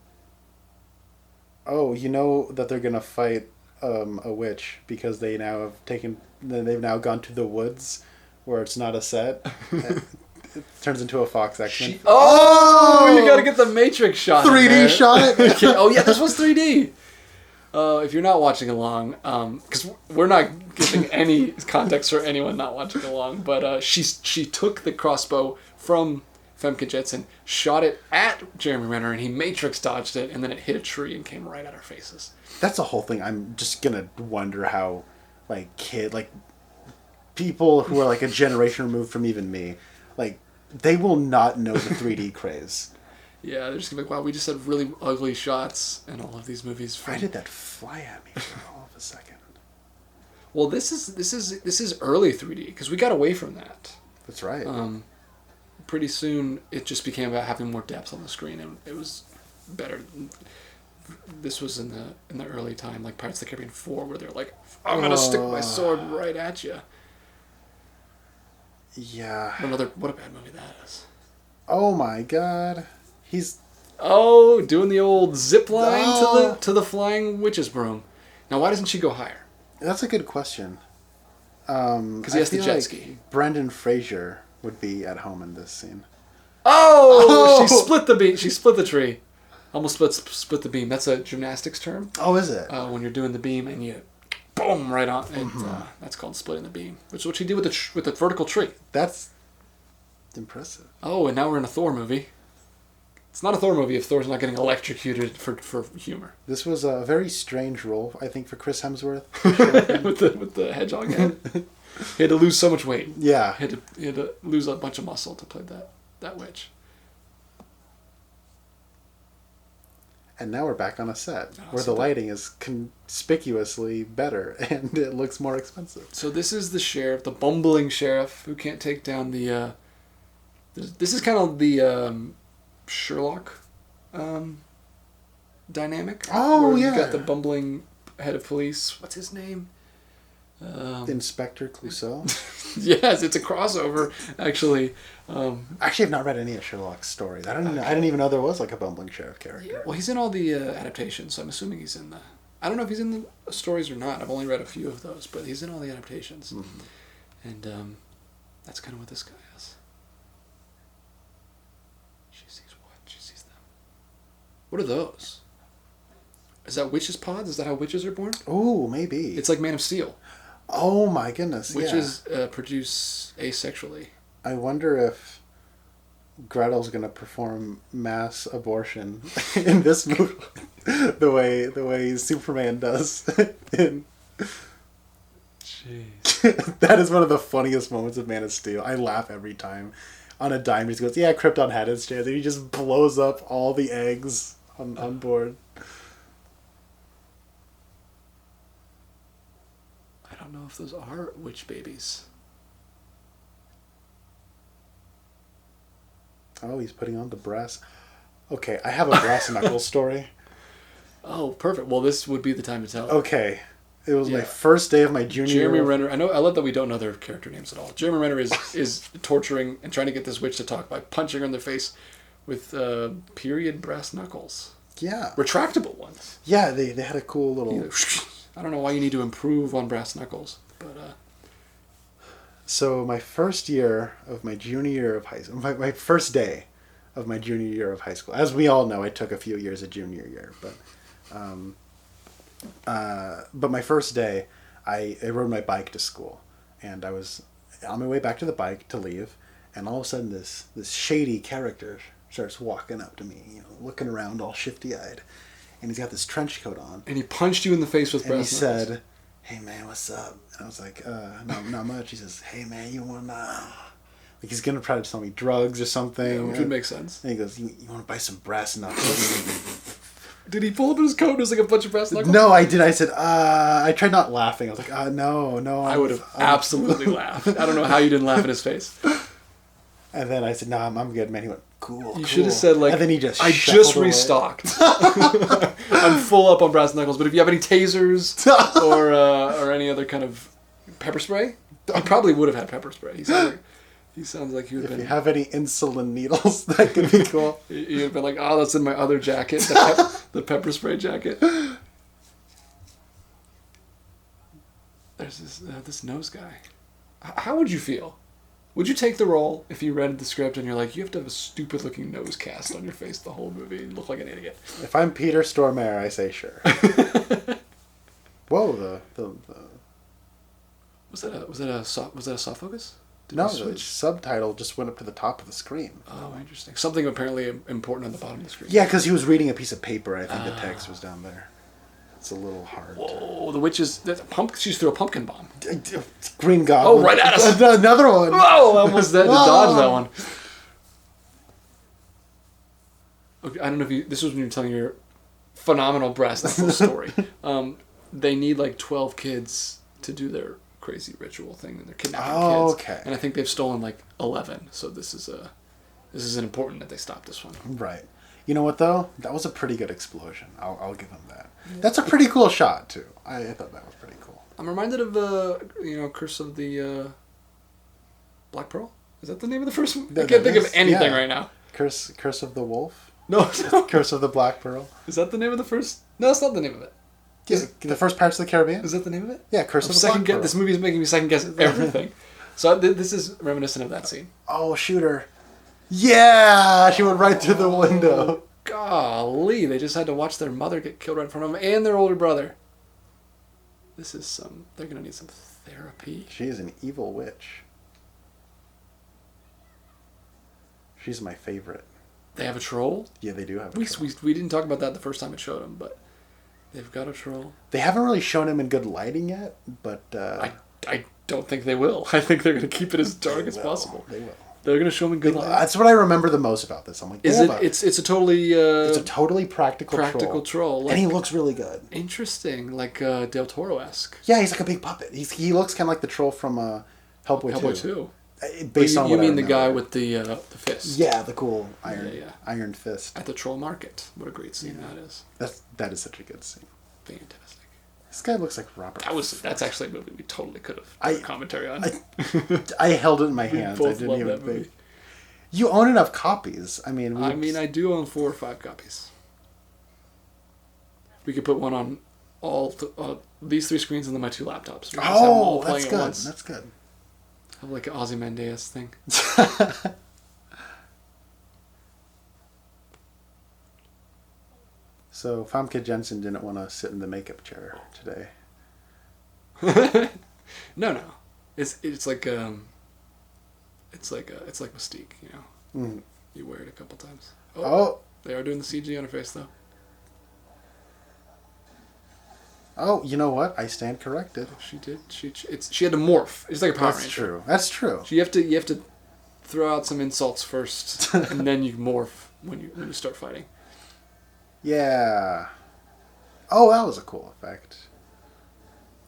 you know that they're going to fight a witch because they've now gone to the woods where it's not a set. It turns into a Fox X-Men. You gotta get the Matrix shot. 3D shot? Oh yeah, this was 3D. If you're not watching along, because we're not giving any context for anyone not watching along, but she took the crossbow from Femme Kitchen, shot it at Jeremy Renner, and he Matrix dodged it, and then it hit a tree and came right at our faces. That's the whole thing. I'm just gonna wonder how, people who are like a generation removed from even me, they will not know the 3D craze. Yeah, they're just gonna be like, wow, we just had really ugly shots in all of these movies. Why did that fly at me for all of a second? Well, this is early 3D because we got away from that. That's right. Pretty soon, it just became about having more depth on the screen, and it was better. This was in the early time, like Pirates of the Caribbean 4, where they're like, I'm gonna stick my sword right at you. Yeah. What a bad movie that is. Oh my god. He's... doing the old zip line to the flying witch's broom. Now, why doesn't she go higher? That's a good question. Because he has the jet ski. Brendan Fraser would be at home in this scene. She split the beam. She split the tree. Almost split the beam. That's a gymnastics term. Oh, is it? When you're doing the beam and you... boom, right on. And, that's called splitting the beam, which is what she did with the vertical tree. That's impressive. Oh, and now we're in a Thor movie. It's not a Thor movie if Thor's not getting electrocuted for humor. This was a very strange role, I think, for Chris Hemsworth. with the hedgehog head. He had to lose so much weight. Yeah. He had to lose a bunch of muscle to play that witch. And now we're back on a set where the lighting is conspicuously better and it looks more expensive. So this is the sheriff, the bumbling sheriff who can't take down the... this is kind of the Sherlock dynamic. Oh, yeah. You've got the bumbling head of police. What's his name? Inspector Clouseau. Yes, it's a crossover, actually. Actually, I've not read any of Sherlock's stories. I didn't even know there was like a bumbling sheriff character. Yeah, well, he's in all the adaptations, so I'm assuming he's in the... I don't know if he's in the stories or not. I've only read a few of those, but he's in all the adaptations. Mm-hmm. And that's kind of what this guy is. She sees what? She sees them. What are those? Is that witches' pods? Is that how witches are born? Oh, maybe. It's like Man of Steel. Oh my goodness, Witches produce asexually. I wonder if Gretel's going to perform mass abortion in this movie the way Superman does. Jeez. That is one of the funniest moments of Man of Steel. I laugh every time. On a dime, he just goes, yeah, Krypton had its chance. And he just blows up all the eggs on board. I don't know if those are witch babies. Oh, he's putting on the brass. Okay, I have a brass knuckles story. Oh, perfect. Well, this would be the time to tell it. Okay. It was my first day of my junior year. Jeremy Renner. I love that we don't know their character names at all. Jeremy Renner is torturing and trying to get this witch to talk by punching her in the face with period brass knuckles. Yeah. Retractable ones. Yeah, they had a cool little... I don't know why you need to improve on brass knuckles, but... So my first year of my junior year of high school... My first day of my junior year of high school. As we all know, I took a few years of junior year, but my first day, I rode my bike to school, and I was on my way back to the bike to leave, and all of a sudden this shady character starts walking up to me, looking around all shifty-eyed, and he's got this trench coat on. And he punched you in the face with brass knuckles. And he said, "Hey man, what's up?" And I was like, "No, not much." He says, "Hey man, you wanna?" Like he's gonna try to tell me drugs or something. Yeah, which would make sense. And he goes, "You want to buy some brass knuckles?" Did he pull up his coat and it was like a bunch of brass knuckles? No, I did. I said, I tried not laughing. I was like, no. I would have absolutely laughed. I don't know how you didn't laugh in his face. And then I said, "No, I'm good, man." He went, "Cool." You should have said like, and then he just I just restocked. I'm full up on brass knuckles, but if you have any tasers or any other kind of pepper spray, he probably would have had pepper spray. He sounds like he would have been. If you have any insulin needles, that could be cool. He would have been like, "Oh, that's in my other jacket, the pepper spray jacket." There's this nose guy. How would you feel? Would you take the role if you read the script and you're like, you have to have a stupid looking nose cast on your face the whole movie and look like an idiot? If I'm Peter Stormare, I say sure. Whoa, the was that a soft focus? No, the subtitle just went up to the top of the screen. Oh, interesting. Something apparently important on the bottom of the screen. Yeah, because he was reading a piece of paper. I think the text was down there. It's a little hard. Whoa, the witch is... She threw a pumpkin bomb. Green Goblin. Oh, right at us. Another one. Whoa, I almost had to dodge that one. Okay, I don't know if you... This was when you were telling your phenomenal brass knuckles story. They need like 12 kids to do their crazy ritual thing, and they're kidnapping kids. Okay. And I think they've stolen like 11, so this is important that they stop this one. Right. You know what though? That was a pretty good explosion. I'll give them that. Yeah. That's a pretty cool shot too. I thought that was pretty cool. I'm reminded of Curse of the Black Pearl. Is that the name of the first one? I can't think of anything right now. Curse of the Wolf. No. Curse of the Black Pearl. Is that the name of the first? No, that's not the name of it. Yeah, the first Pirates of the Caribbean. Is that the name of it? Yeah, Curse of the Black Pearl. This movie is making me second guess everything. So this is reminiscent of that scene. Oh, shoot her. Yeah, she went right through the window. Golly, they just had to watch their mother get killed right in front of them and their older brother. They're going to need some therapy. She is an evil witch. She's my favorite. They have a troll? Yeah, they do have a troll. We didn't talk about that the first time it showed them, but they've got a troll. They haven't really shown him in good lighting yet, but... I don't think they will. I think they're going to keep it as dark as possible. They will. They're going to show him in good lighting. That's what I remember the most about this. I'm like, it's a totally... it's a totally practical troll. Like, and he looks really good. Interesting, like Del Toro-esque. Yeah, he's like a big puppet. He looks kind of like the troll from Hellboy 2. Based on you mean the guy with the fist? Yeah, the cool iron fist. At the troll market. What a great scene that is. That is such a good scene. Fantastic. This guy looks like Robert. That's actually a movie we totally could have done a commentary on. I held it in my hands. We both love that movie. You own enough copies. I mean, I do own 4 or 5 copies. We could put one on all these 3 screens and then my 2 laptops. That's good. That's good. Have like an Ozymandias thing. So, Femme Kitchen didn't want to sit in the makeup chair today. No. It's like Mystique, you know. Mm. You wear it a couple times. Oh. They are doing the CG on her face though. Oh, you know what? I stand corrected. Oh, she did. She had to morph. It's like a Power Ranger. That's true. So you have to throw out some insults first, and then you morph when you start fighting. Yeah. Oh, that was a cool effect.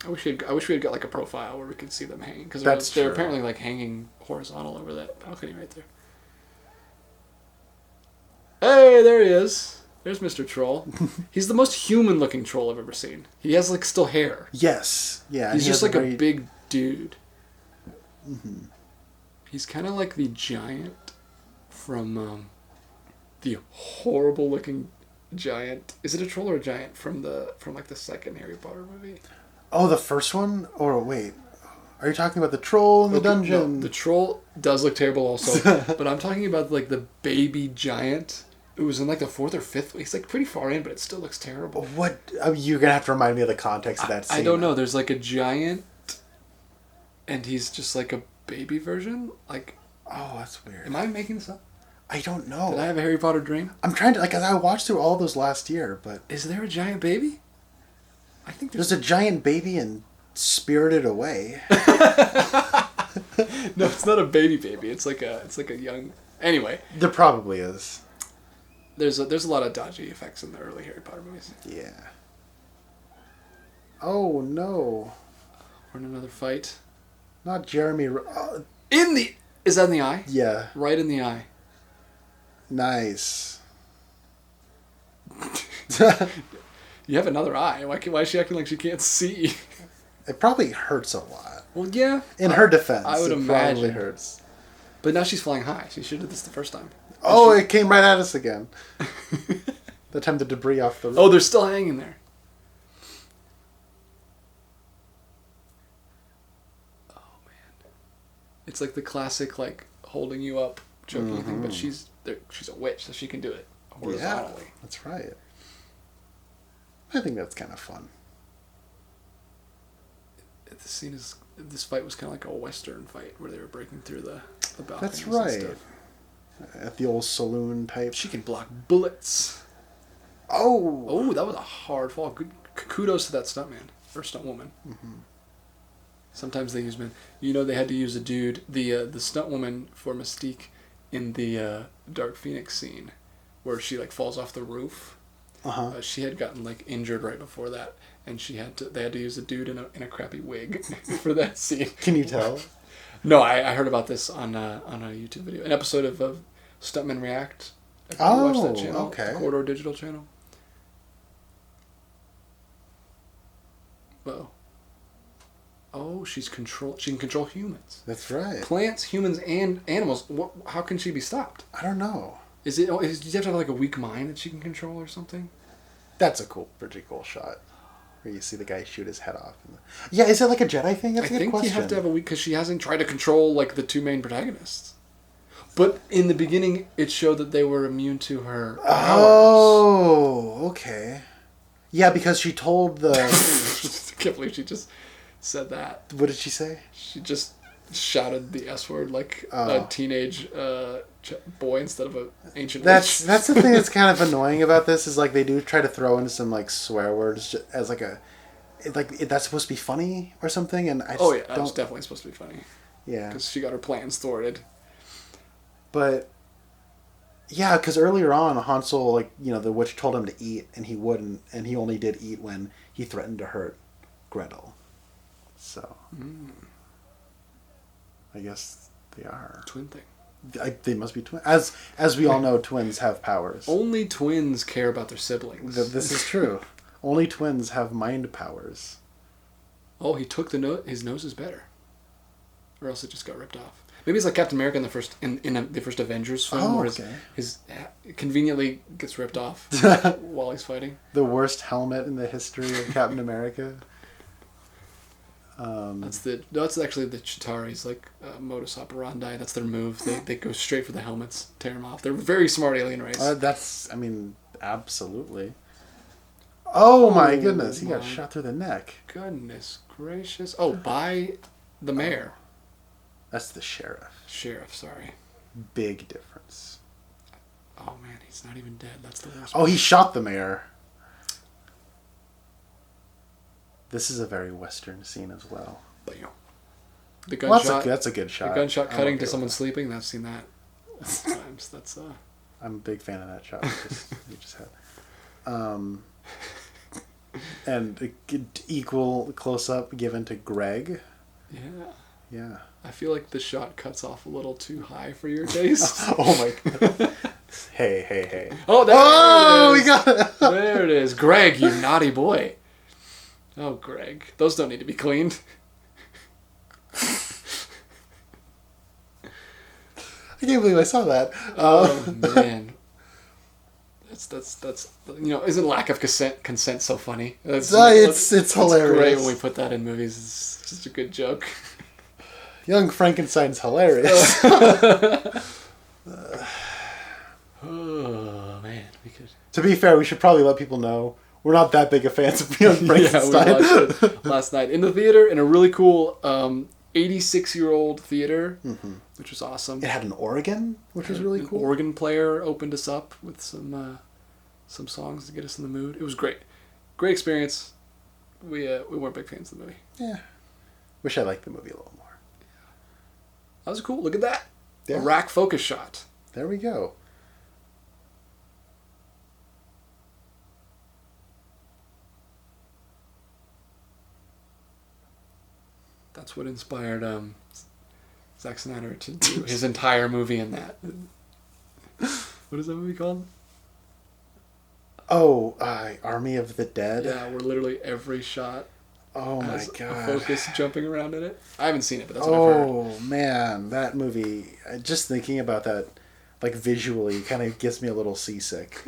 I wish we had got like a profile where we could see them hanging, because they're apparently like hanging horizontal over that balcony right there. Hey, there he is. There's Mr. Troll. He's the most human-looking troll I've ever seen. He has like still hair. Yes. Yeah. He's just like a big dude. Mm-hmm. He's kind of like the giant from the horrible-looking giant. Is it a troll or a giant from like the second Harry Potter movie? Oh, the first one? Or wait, are you talking about the troll in the dungeon? No, the troll does look terrible also, but I'm talking about like the baby giant. It was in like the 4th or 5th. He's like pretty far in, but it still looks terrible. What? You're gonna have to remind me of the context of that scene. I don't know. There's like a giant, and he's just like a baby version? Like, Oh, that's weird. am I making this up? I don't know. Did I have a Harry Potter dream? I'm trying to, like, I watched through all those last year, but... Is there a giant baby? I think There's a giant baby in Spirited Away. No, it's not a baby. It's like a young... Anyway. There probably is. There's a lot of dodgy effects in the early Harry Potter movies. Yeah. Oh, no. We're in another fight. Not Jeremy... Is that in the eye? Yeah. Right in the eye. Nice. You have another eye. Why is she acting like she can't see? It probably hurts a lot. Well, yeah. In her defense, I would it imagine. probably hurts. But now she's flying high. She should have this the first time. Oh, it came right at us again. The time the debris off the roof. Oh, they're still hanging there. Oh, man. It's like the classic, like, holding you up, joking thing, but she's a witch, so she can do it horizontally. Yeah, that's right. I think that's kind of fun. This fight was kind of like a Western fight where they were breaking through the balconies. That's and right. stuff. At the old saloon type. She can block bullets. Oh, that was a hard fall. Good kudos to that stuntman or stuntwoman. Mm-hmm. Sometimes they use men. You know, they had to use a dude, the stuntwoman for Mystique in the Dark Phoenix scene, where she like falls off the roof. She had gotten like injured right before that, and they had to use a dude in a crappy wig for that scene. Can you tell? No, I heard about this on a YouTube video, an episode of Stuntmen React. If you watch that channel, okay. the Corridor Digital channel. Uh-oh. Oh, she can control humans. That's right. Plants, humans, and animals. How can she be stopped? I don't know. Do you have to have like a weak mind that she can control or something? That's a pretty cool shot. Where you see the guy shoot his head off. Yeah, is it like a Jedi thing? That's a good question. You have to have a weak, because she hasn't tried to control like the two main protagonists. But in the beginning, it showed that they were immune to her powers. Oh, okay. Yeah, because she told the... I can't believe she just said that. What did she say? She just shouted the S word like a teenage boy instead of an ancient witch. That's the thing that's kind of annoying about this, is like they do try to throw in some like swear words as like that's supposed to be funny or something, and I just that was definitely supposed to be funny. Yeah. Because she got her plans thwarted. But yeah, because earlier on, Hansel, like, you know, the witch told him to eat, and he wouldn't, and he only did eat when he threatened to hurt Gretel. So, I guess they are Twin thing. They must be twins. As we all know, twins have powers. Only twins care about their siblings. This is true. Only twins have mind powers. Oh, he took his nose is better, or else it just got ripped off. Maybe it's like Captain America in the first Avengers film, where his conveniently gets ripped off while he's fighting. The worst helmet in the history of Captain America. That's actually the Chitauri's like modus operandi. That's their move. They go straight for the helmets, tear them off. They're a very smart alien race. Absolutely. Oh my goodness, he got shot through the neck. Goodness gracious. Oh, by the mayor. That's the sheriff. Sheriff, sorry. Big difference. Oh man, he's not even dead. That's the worst. Oh, he shot the mayor. This is a very Western scene as well. But the gunshot. Well, that's a good shot. The gunshot cutting to someone sleeping. I've seen that times. That's. I'm a big fan of that shot you just had. And equal close up given to Greg. Yeah. Yeah. I feel like the shot cuts off a little too high for your taste. Oh my god. Hey. Oh, there it is. We got it. There it is. Greg, you naughty boy. Oh, Greg. Those don't need to be cleaned. I can't believe I saw that. Oh, man. That's isn't lack of consent so funny? It's hilarious. It's great when we put that in movies. It's just a good joke. Young Frankenstein's hilarious. Oh man, we could. To be fair, we should probably let people know we're not that big of fans of Young Frankenstein. Yeah, we watched it last night in the theater in a really cool 86-year-old theater, Mm-hmm. which was awesome. It had an organ, which was really cool. An organ player opened us up with some songs to get us in the mood. It was great. Great experience. We weren't big fans of the movie. Yeah. Wish I liked the movie a little more. That was cool. Look at that. Yeah. A rack focus shot. There we go. That's what inspired Zack Snyder to do his entire movie in that. What is that movie called? Oh, Army of the Dead? Yeah, where literally every shot Oh my has god. a focus jumping around in it. I haven't seen it, but that's what I've heard. Oh man, that movie, just thinking about that, like visually, kind of gets me a little seasick.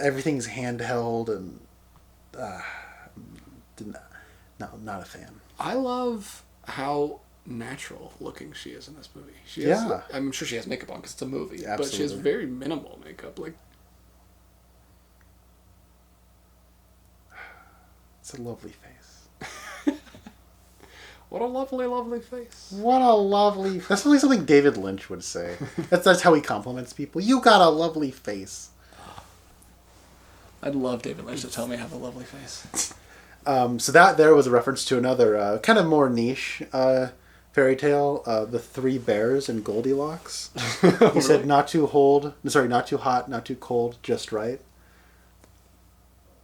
Everything's handheld and not a fan. I love how natural looking she is in this movie. She Yeah. has, I'm sure she has makeup on because it's a movie, Absolutely. but she has very minimal makeup. Like, It's a lovely face. what a lovely, lovely face. What a lovely... That's only something David Lynch would say. That's how he compliments people. You got a lovely face. I'd love David Lynch to tell me I have a lovely face. So that there was a reference to another kind of more niche fairy tale, The Three Bears and Goldilocks. He said not too hot, not too cold, just right.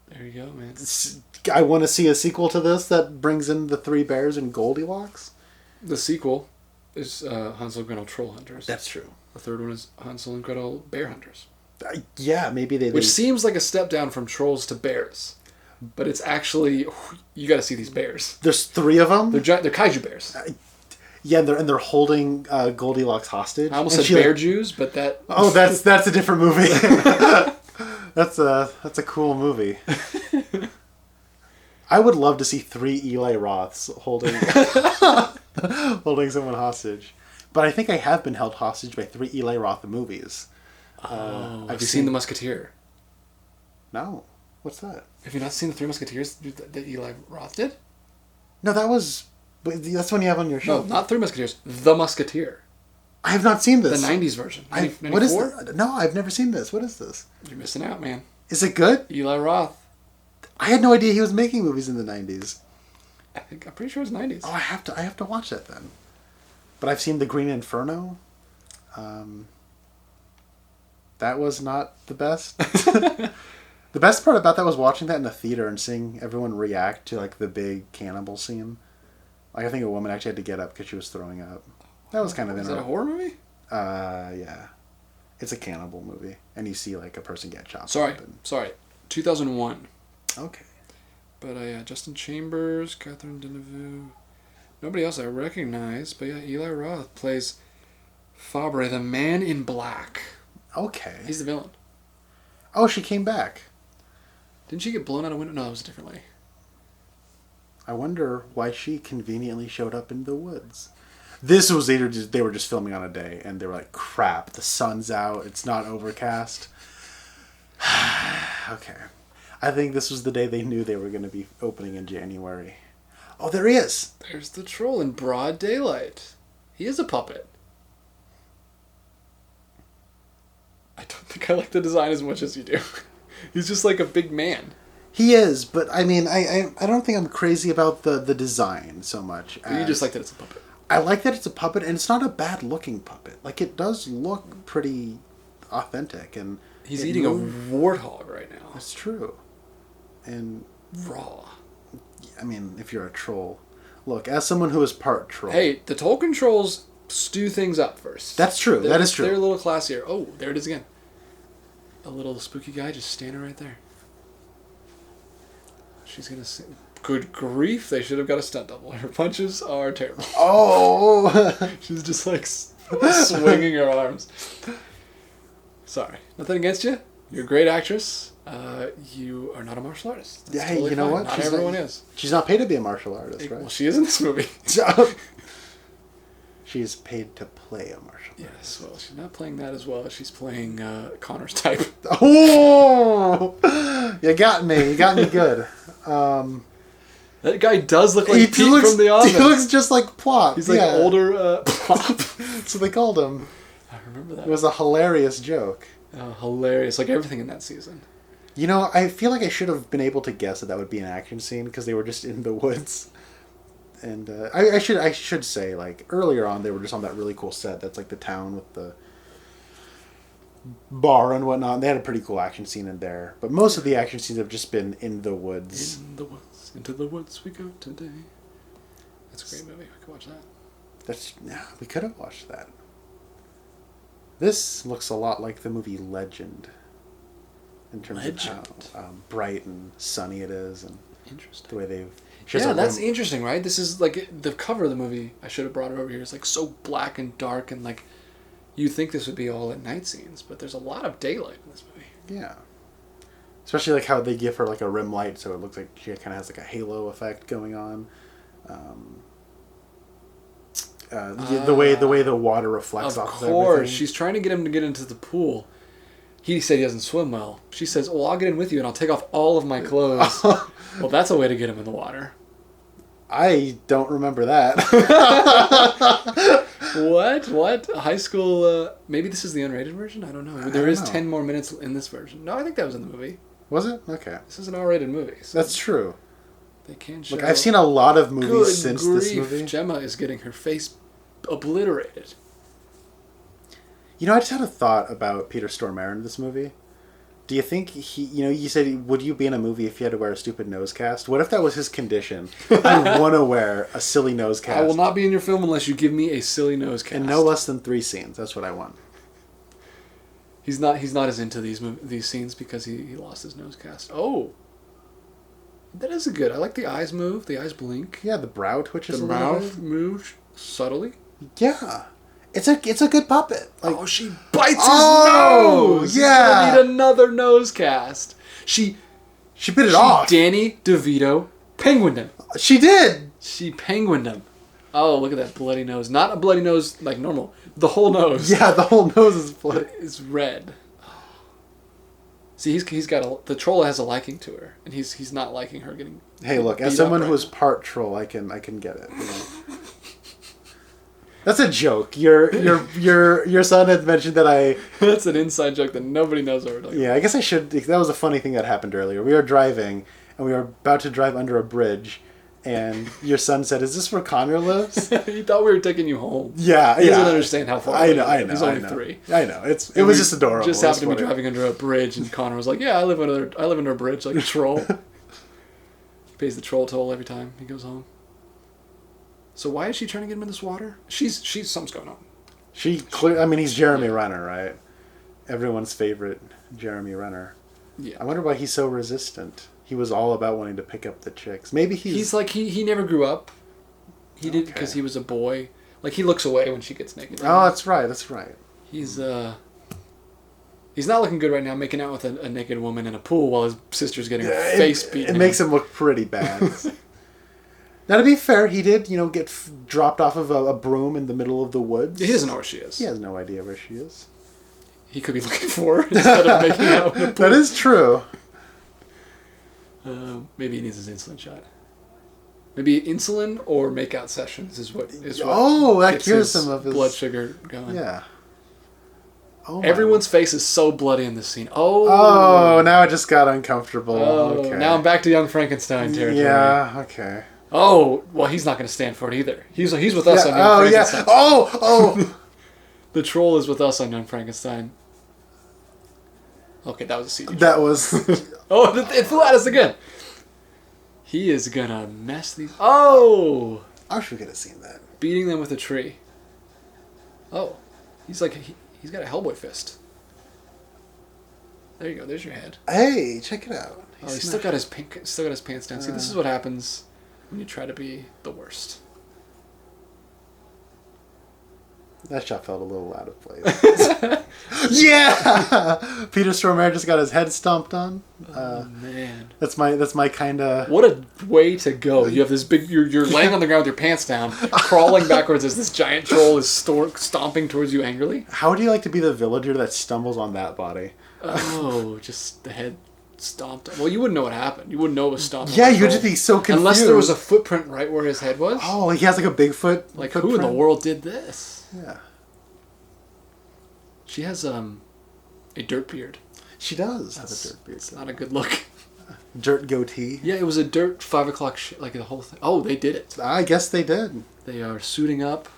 There you go, man. I want to see a sequel to this that brings in The Three Bears and Goldilocks. The sequel is Hansel and Gretel Troll Hunters. That's true. The third one is Hansel and Gretel Bear Hunters. Yeah, maybe they... Which seems like a step down from trolls to bears. But it's actually... You got to see these bears. There's three of them? They're kaiju bears. Yeah, and they're holding Goldilocks hostage. I almost said Bear Jews, but that... Oh, that's a different movie. That's a cool movie. I would love to see 3 Eli Roths holding someone hostage. But I think I have been held hostage by 3 Eli Roth movies. Have you seen The Musketeer? No. What's that? Have you not seen The Three Musketeers that Eli Roth did? No, that's one you have on your show. No, not Three Musketeers. The Musketeer. I have not seen this. The 90s version. What is this? No, I've never seen this. What is this? You're missing out, man. Is it good? Eli Roth. I had no idea he was making movies in the 90s. I'm pretty sure it's 90s. Oh, I have to watch that then. But I've seen The Green Inferno. That was not the best. The best part about that was watching that in a theater and seeing everyone react to like the big cannibal scene. Like I think a woman actually had to get up because she was throwing up. That was kind of Is that a horror movie? Yeah. It's a cannibal movie, and you see like a person get chopped. Sorry. 2001. Okay. But Justin Chambers, Catherine Deneuve, nobody else I recognize. But yeah, Eli Roth plays Fabre, the Man in Black. Okay. He's the villain. Oh, she came back. Didn't she get blown out a window? No, that was a different lady. I wonder why she conveniently showed up in the woods. This was they were just filming on a day, and they were like, crap, the sun's out, it's not overcast. Okay. I think this was the day they knew they were going to be opening in January. Oh, there he is! There's the troll in broad daylight. He is a puppet. I don't think I like the design as much as you do. He's just like a big man. He is, but I mean, I don't think I'm crazy about the design so much. But you just like that it's a puppet. I like that it's a puppet, and it's not a bad looking puppet. Like, it does look pretty authentic, and he's eating a warthog right now. That's true. And raw. I mean, if you're a troll, look, as someone who is part troll. Hey, the Tolkien trolls stew things up first. That's true. That is true. They're a little classier. Oh, there it is again. A little spooky guy just standing right there. She's gonna say, good grief, they should have got a stunt double. Her punches are terrible. Oh! She's just like swinging her arms. Sorry. Nothing against you. You're a great actress. You are not a martial artist. That's yeah, totally you know fine. what? Not everyone is. She's not paid to be a martial artist, right? Well, she is in this movie. She's paid to play a martial artist. Yes, well, she's not playing that as well as she's playing Connor's type. Oh! You got me. You got me good. That That guy does look like He Pete looks, from The Office. He looks just like Plop. He's like older Plop. So they called him. I remember that. It was a hilarious joke. Oh, hilarious. Like everything in that season. You know, I feel like I should have been able to guess that would be an action scene because they were just in the woods. And I should say, like, earlier on, they were just on that really cool set. That's like the town with the bar and whatnot. And they had a pretty cool action scene in there. But most of the action scenes have just been in the woods. In the woods. Into the woods we go today. That's a great movie. I could watch that. We could have watched that. This looks a lot like the movie Legend. In terms of how bright and sunny it is. And interesting. The way they've... Yeah, that's interesting, right? This is like the cover of the movie. I should have brought it over here. It's like so black and dark, and like you'd think this would be all at night scenes, but there's a lot of daylight in this movie. Yeah, especially like how they give her like a rim light, so it looks like she kind of has like a halo effect going on. The way the water reflects off of everything. Of course, she's trying to get him to get into the pool. He said he doesn't swim well. She says, "Well, I'll get in with you, and I'll take off all of my clothes." Well, that's a way to get him in the water. I don't remember that. What? High school... maybe this is the unrated version? I don't know. There is 10 more minutes in this version. No, I think that was in the movie. Was it? Okay. This is an R-rated movie. So that's true. They can show... Look, I've seen a lot of movies since this movie. Gemma is getting her face obliterated. You know, I just had a thought about Peter Stormare in this movie. Do you think he... You know, you said, would you be in a movie if you had to wear a stupid nose cast? What if that was his condition? I want to wear a silly nose cast. I will not be in your film unless you give me a silly nose cast. And no less than 3 scenes. That's what I want. He's not as into these scenes because he lost his nose cast. Oh. That is a good... I like the eyes move. The eyes blink. Yeah, the brow twitches a little bit. The mouth moves subtly. Yeah. It's a good puppet. Like, she bites his nose. Yeah. He's gonna need another nose cast. She bit it off. Danny DeVito penguined him. She did. She penguined him. Oh, look at that bloody nose. Not a bloody nose like normal. The whole nose. Yeah, the whole nose is bloody. It's red. See, he's got the troll has a liking to her, and he's not liking her getting. Hey, look, as someone who is part troll, I can get it. You know? That's a joke. Your son had mentioned that I... That's an inside joke that nobody knows what we're talking about. Yeah, I guess I should... That was a funny thing that happened earlier. We were driving, and we were about to drive under a bridge, and your son said, "Is this where Connor lives?" He thought we were taking you home. Yeah, he doesn't understand how far. I know. He's only 3. I know. It was just adorable. Just happened to be driving under a bridge, and Connor was like, "Yeah, I live under a bridge like a troll." He pays the troll toll every time he goes home. So why is she trying to get him in this water? She's something's going on. He's Jeremy Renner, right? Everyone's favorite Jeremy Renner. Yeah. I wonder why he's so resistant. He was all about wanting to pick up the chicks. Maybe he's like he never grew up. He did because he was a boy. Like he looks away when she gets naked. Oh, that's right. He's not looking good right now, making out with a naked woman in a pool while his sister's getting her face beaten. It makes him look pretty bad. Now, to be fair, he did, get dropped off of a broom in the middle of the woods. He doesn't know where she is. He has no idea where she is. He could be looking for her instead of making out in a pool. That is true. Maybe he needs his insulin shot. Maybe insulin or make-out sessions is what that cures some of his blood sugar going. Yeah. Oh, everyone's face is so bloody in this scene. Oh, now it just got uncomfortable. Oh, okay. Now I'm back to Young Frankenstein territory. Yeah, okay. Oh, well, he's not going to stand for it either. He's with us on Young Frankenstein. Yeah. Oh! The troll is with us on Young Frankenstein. Okay, that was a CG. That was... it flew at us again. He is going to mess these... Oh! I wish we could have seen that. Beating them with a tree. Oh. He's like... He's got a Hellboy fist. There you go. There's your head. Hey, check it out. He's still got his pants down. See, this is what happens when you try to be the worst. That shot felt a little out of place. Yeah! Peter Stormare just got his head stomped on. Oh, man. That's my kind of... What a way to go. You have this big... You're laying on the ground with your pants down, crawling backwards as this giant troll is stomping towards you angrily. How would you like to be the villager that stumbles on that body? Oh, just the head stomped. Well, you wouldn't know what happened. You wouldn't know it was stomped. Yeah, you'd just be so confused. Unless there was a footprint right where his head was. Oh, he has like a Bigfoot. Like, footprint? who in the world did this? Yeah. She has a dirt beard. She does have a dirt beard. It's not a good look. Dirt goatee. Yeah, it was a dirt 5 o'clock shit, like the whole thing. Oh, they did it. I guess they did. They are suiting up.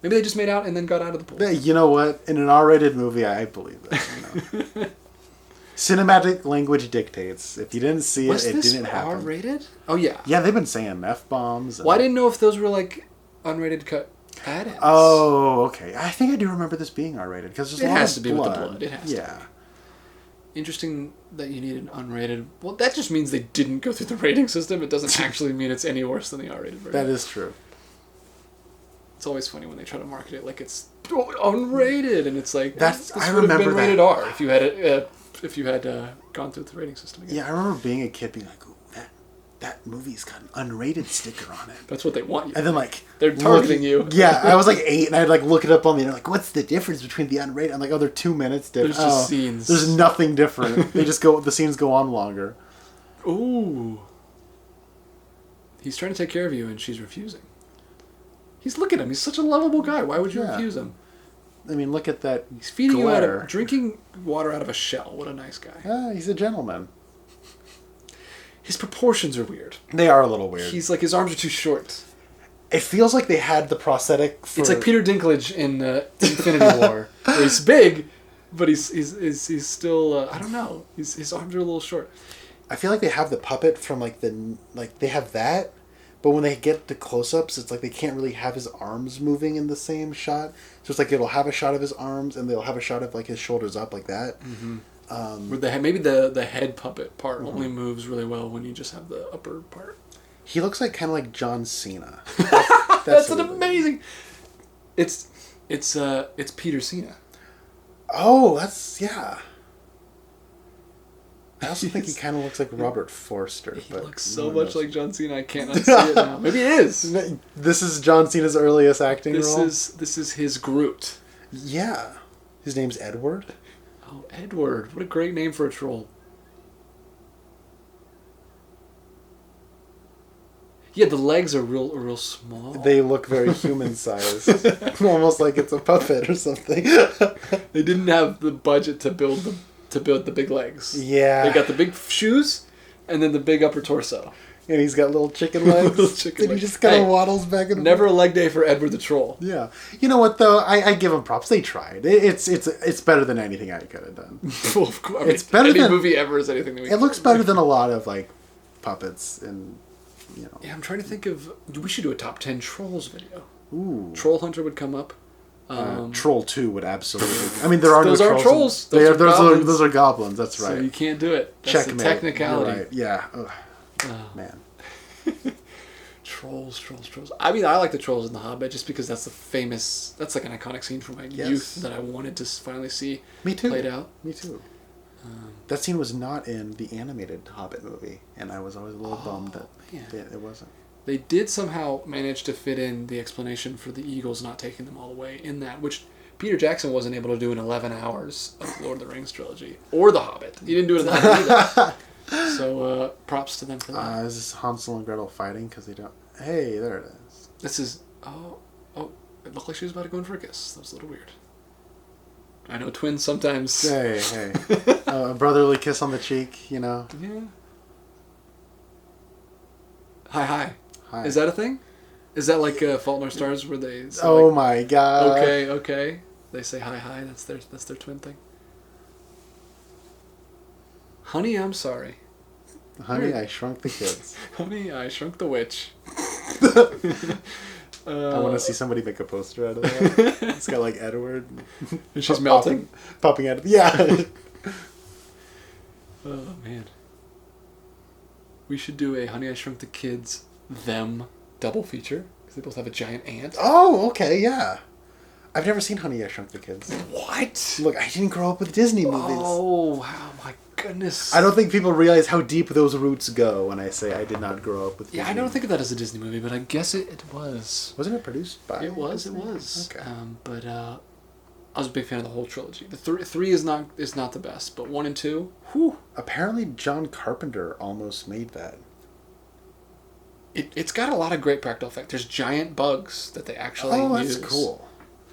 Maybe they just made out and then got out of the pool. You know what? In an R-rated movie, I believe that. You know? Cinematic language dictates. If you didn't see it, it didn't happen. R-rated? Oh yeah. Yeah, they've been saying F-bombs. Well, I didn't know if those were like unrated cut add-ins. Oh, okay. I think I do remember this being R-rated because there's a lot of blood. It has to be with the blood. It has to. Yeah. Interesting that you need an unrated. Well, that just means they didn't go through the rating system. It doesn't actually mean it's any worse than the R-rated version. That is true. It's always funny when they try to market it like it's unrated, and it's like this I would have been rated R if you had gone through the rating system again. Yeah, I remember being a kid being like, "Ooh, that movie's got an unrated sticker on it." That's what they want you. And then like they're targeting you. Yeah, I was like 8, and I'd like look it up on the internet. Like, what's the difference between the unrated? I'm like, oh, they're 2 minutes different. There's just scenes. There's nothing different. They just go. The scenes go on longer. Ooh. He's trying to take care of you, and she's refusing. Look at him. He's such a lovable guy. Why would you refuse him? I mean, look at that. He's feeding you drinking water out of a shell. What a nice guy. He's a gentleman. His proportions are weird. They are a little weird. He's like, his arms are too short. It feels like they had the prosthetic for... It's like Peter Dinklage in Infinity War. Where he's big, but he's still, I don't know. His arms are a little short. I feel like they have the puppet from they have that, but when they get to close-ups, it's like they can't really have his arms moving in the same shot. So it's like it'll have a shot of his arms, and they'll have a shot of like his shoulders up like that. Mm-hmm. Maybe the head puppet part only moves really well when you just have the upper part. He looks like kind of like John Cena. That's an amazing. It's Peter Cena. Oh, yeah. I also think he kind of looks like Robert Forster. He looks so much like John Cena. I can't unsee it now. Maybe it is. This is John Cena's earliest acting role. This is his Groot. Yeah, his name's Edward. Oh, Edward! What a great name for a troll. Yeah, the legs are real small. They look very human-sized, almost like it's a puppet or something. They didn't have the budget to build the big legs. Yeah, they got the big shoes, and then the big upper torso. And he's got little chicken legs. And he just kind of waddles back and forth. Never a leg day for Edward the Troll. Yeah, you know what though? I give them props. They tried. It's better than anything I could have done. Well, of course, it's better any than movie ever is anything that we. It looks better than a lot of like puppets and. You know. Yeah, I'm trying to think of. We should do a top 10 trolls video. Ooh. Troll Hunter would come up. Troll 2 would absolutely. I mean, there are those no aren't trolls. Those are goblins. That's right. So you can't do it. That's Checkmate. a technicality. You're right. Yeah. Man. Trolls. I mean, I like the trolls in The Hobbit just because that's that's like an iconic scene from my youth that I wanted to finally see played out. Me too. That scene was not in the animated Hobbit movie, and I was always a little bummed that it wasn't. They did somehow manage to fit in the explanation for the eagles not taking them all the way in that, which Peter Jackson wasn't able to do in 11 hours of Lord of the Rings trilogy. Or The Hobbit. He didn't do it in The Hobbit either. So, props to them for that. Is this Hansel and Gretel fighting? Because they don't... Hey, there it is. This is... Oh, it looked like she was about to go in for a kiss. That was a little weird. I know twins sometimes... Hey. A brotherly kiss on the cheek, you know? Yeah. Hi. Hi. Is that a thing? Is that like Fault in Our Stars where they say my god. Okay. They say hi. That's their twin thing. Honey, I'm sorry. Honey, I Shrunk the Kids. Honey, I Shrunk the Witch. I want to see somebody make a poster out of that. It's got like Edward. And she's melting. Popping out of... Yeah. Oh, man. We should do a Honey, I Shrunk the Kids, them double feature. Because they both have a giant ant. Oh, okay, yeah. I've never seen Honey, I Shrunk the Kids. What? Look, I didn't grow up with Disney movies. Oh, wow, my goodness. I don't think people realize how deep those roots go when I say I did not grow up with Disney. Yeah, I don't think of that as a Disney movie, but I guess it was. Wasn't it produced by... It was. Okay. But I was a big fan of the whole trilogy. The three is not the best, but 1 and 2, whew. Apparently, John Carpenter almost made that. It's got a lot of great practical effects. There's giant bugs that they actually use. That's cool.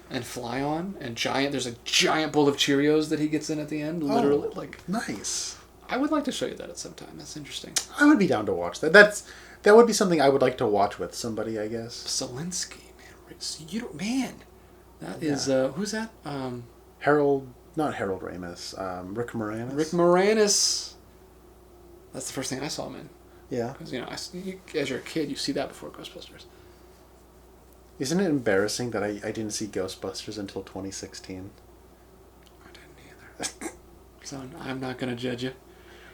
And fly on, and there's a giant bowl of Cheerios that he gets in at the end, literally. Nice. I would like to show you that at some time. That's interesting. I would be down to watch that. That would be something I would like to watch with somebody, I guess. Zelinsky, man. That is, who's that? Not Harold Ramis, Rick Moranis. Rick Moranis. That's the first thing I saw him in. Yeah. Because, as you're a kid, you see that before Ghostbusters. Isn't it embarrassing that I didn't see Ghostbusters until 2016? I didn't either. So I'm not going to judge you.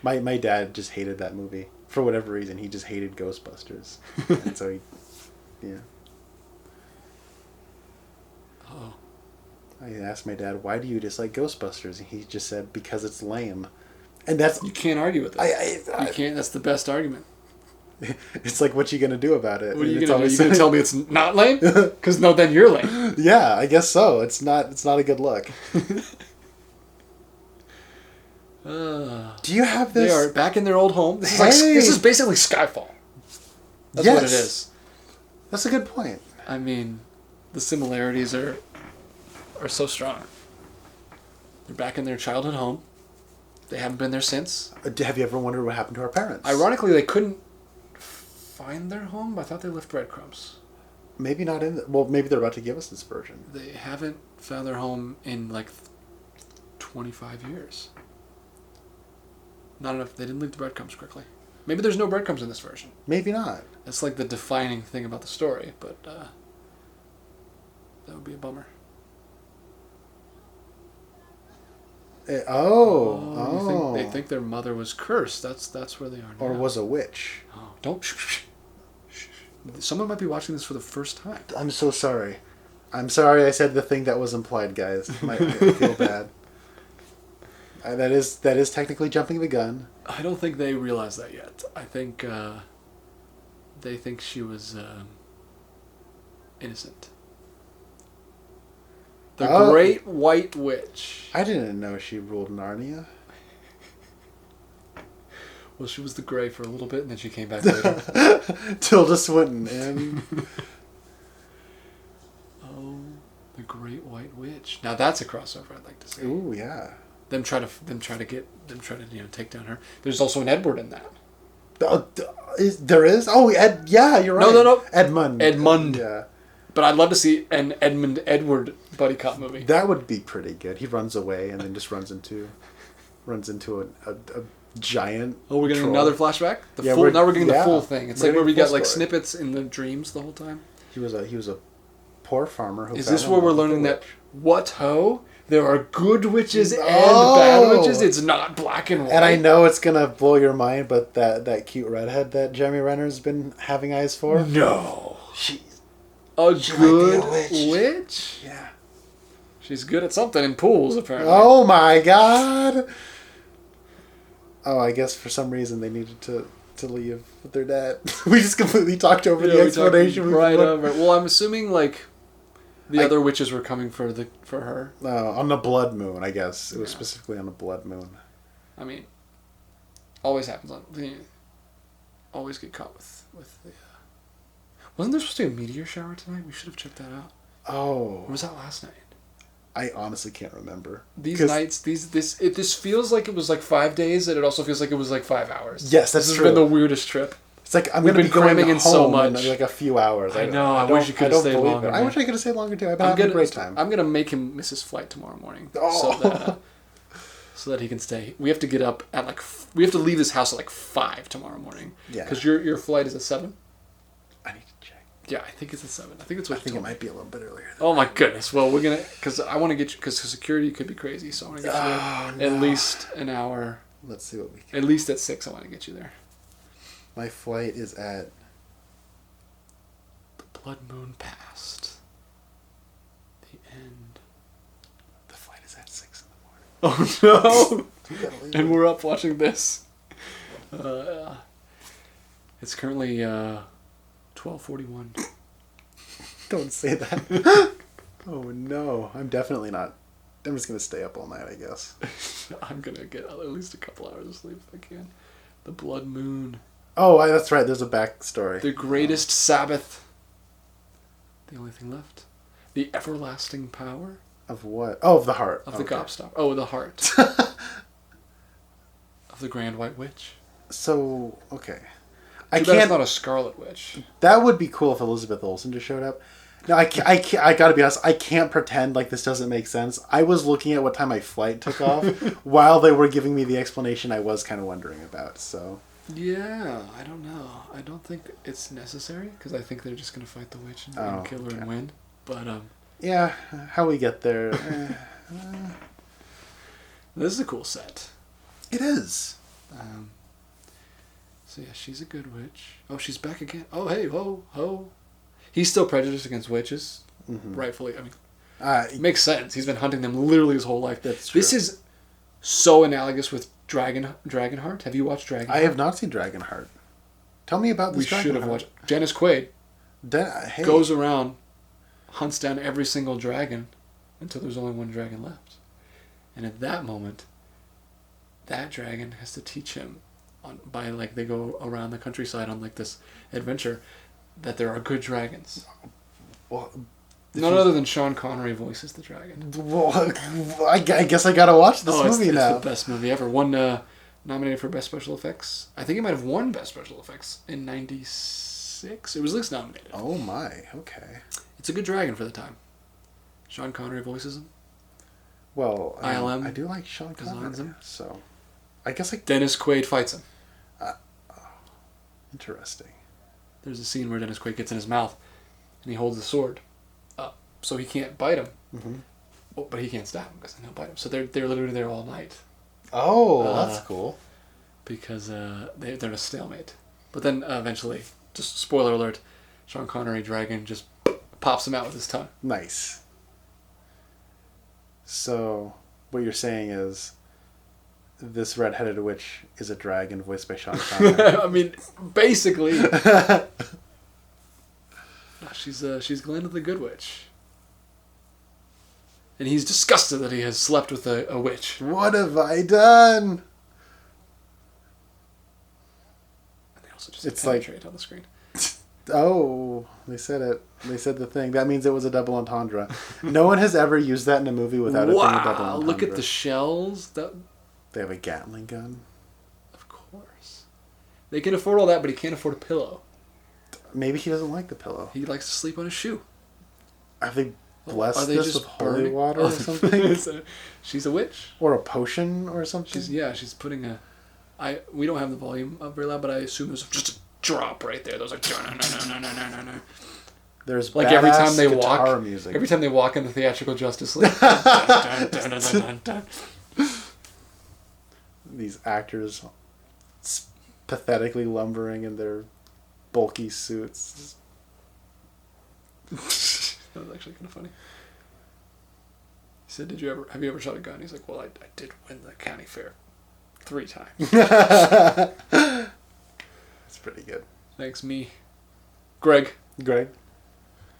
My dad just hated that movie. For whatever reason, he just hated Ghostbusters. And so yeah. Oh. I asked my dad, why do you dislike Ghostbusters? And he just said, because it's lame. And that's... You can't argue with that. You can't. That's the best argument. It's like, what you going to do about it? What are you going to do? You going to tell me it's not lame? Because no, then you're lame. Yeah, I guess so. It's not a good look. Do you have this? They are back in their old home. This is basically Skyfall. That's what it is. That's a good point. I mean, the similarities are so strong. They're back in their childhood home. They haven't been there since. Have you ever wondered what happened to our parents? Ironically, they couldn't find their home. I thought they left breadcrumbs. Maybe not maybe they're about to give us this version. They haven't found their home in 25 years. Not enough. They didn't leave the breadcrumbs quickly. Maybe there's no breadcrumbs in this version. Maybe not. That's the defining thing about the story, but that would be a bummer. They think their mother was cursed. That's where they are now. Or was a witch. Oh, don't. Shh. Someone might be watching this for the first time. I'm so sorry. I'm sorry I said the thing that was implied, guys. I feel bad. That is technically jumping the gun. I don't think they realize that yet. I think they think she was innocent. The Great White Witch. I didn't know she ruled Narnia. Well, she was the Grey for a little bit, and then she came back later. Tilda Swinton and... Oh, the Great White Witch. Now that's a crossover I'd like to see. Ooh, yeah. Them try to take down her. There's also an Edward in that. There is? Oh, yeah, you're right. No. Edmund. Yeah. But I'd love to see an Edward buddy cop movie. That would be pretty good. He runs away and then just runs into a giant. Oh, we're getting troll. Another flashback. Now we're getting the full thing. It's like where we got story. snippets in the dreams the whole time. He was a poor farmer who. Is this where we're learning that there are good witches and bad witches? It's not black and white. And I know it's gonna blow your mind, but that cute redhead that Jeremy Renner's been having eyes for. No, she's a good witch. Yeah, she's good at something in pools apparently. Oh my god. Oh, I guess for some reason they needed to leave with their dad. We just completely talked over the explanation. Right over. Well, I'm assuming the other witches were coming for her. On the blood moon, I guess. It was specifically on the blood moon. I mean, always happens always get caught with the... Wasn't there supposed to be a meteor shower tonight? We should have checked that out. Oh. Or was that last night? I honestly can't remember. These nights, this feels like it was 5 days, and it also feels like it was 5 hours. Yes, that's true. true. This has been the weirdest trip. It's like I'm going to be cramming in so much. In a few hours. I know. I wish you could have stayed longer. I wish I could have stayed longer too. I've had a great time. I'm going to make him miss his flight tomorrow morning, so that he can stay. We have to get up at we have to leave this house at 5 tomorrow morning. Yeah. Because your flight is at 7. I need to check. Yeah, I think it's at 7. I think it's what I think it might be a little bit earlier. Oh my goodness! Well, we're gonna because I want to get you because security could be crazy, so I want to get you there at least an hour. Let's see what we can. At least at 6, I want to get you there. My flight is at the blood moon past the end. The flight is at 6 in the morning. Oh no! And we're up watching this. It's currently 12:41. Don't say that. Oh no! I'm definitely not I'm just gonna stay up all night, I guess. I'm gonna get at least a couple hours of sleep if I can. The Blood Moon. Oh, that's right. There's a backstory. The Greatest Sabbath. The only thing left. The Everlasting Power. Of what? Oh, of the heart. Of the Gobstopper. Oh, the heart. Of the Grand White Witch. So, okay. I can't. It's not a Scarlet Witch. That would be cool if Elizabeth Olsen just showed up. No, I gotta be honest. I can't pretend like this doesn't make sense. I was looking at what time my flight took off while they were giving me the explanation I was kind of wondering about. So. Yeah, I don't know. I don't think it's necessary because I think they're just gonna fight the witch and kill her and win. But yeah, how we get there. This is a cool set. It is. So yeah, she's a good witch. Oh, she's back again. Oh, hey, ho, ho. He's still prejudiced against witches, rightfully. I mean, it makes sense. He's been hunting them literally his whole life. That's true. This is so analogous with Dragonheart. Have you watched Dragonheart? I have not seen Dragonheart. Tell me about this. We should have watched. Dennis Quaid goes around, hunts down every single dragon until there's only one dragon left, and at that moment, that dragon has to teach him they go around the countryside on like this adventure that there are good dragons. Well, none other than Sean Connery voices the dragon. Well, I guess I gotta watch this movie now. It's the best movie ever. Won nominated for Best Special Effects. I think it might have won Best Special Effects in '96. It was at least nominated. Oh my, okay. It's a good dragon for the time. Sean Connery voices him. Well, ILM I do like Sean Connery, him. So I guess Dennis Quaid fights him. Interesting. There's a scene where Dennis Quaid gets in his mouth, and he holds the sword up, so he can't bite him. Mm-hmm. Oh, but he can't stab him because then he'll bite him. So they're literally there all night. Oh, that's cool. Because they're in a stalemate. But then eventually, just spoiler alert, Sean Connery dragon just pops him out with his tongue. Nice. So what you're saying is, this red-headed witch is a dragon voiced by Sean Connery. I mean, basically. No, she's Glinda the Good Witch. And he's disgusted that he has slept with a witch. What have I done? And they also just penetrate on the screen. Oh, they said it. They said the thing. That means it was a double entendre. No one has ever used that in a movie without it being a double entendre. Look at the shells. They have a Gatling gun. Of course. They can afford all that, but he can't afford a pillow. Maybe he doesn't like the pillow. He likes to sleep on a shoe. Are they blessed this with holy water or something? She's a witch. Or a potion or something? She's putting a... We don't have the volume up very loud, but I assume there's just a drop right there. There's like... No. There's like every time they walk music. Every time they walk in the Theatrical Justice League. These actors pathetically lumbering in their bulky suits. That was actually kind of funny. He said, have you ever shot a gun? He's like, well, I did win the county fair 3 times. That's pretty good. Thanks, me. Greg.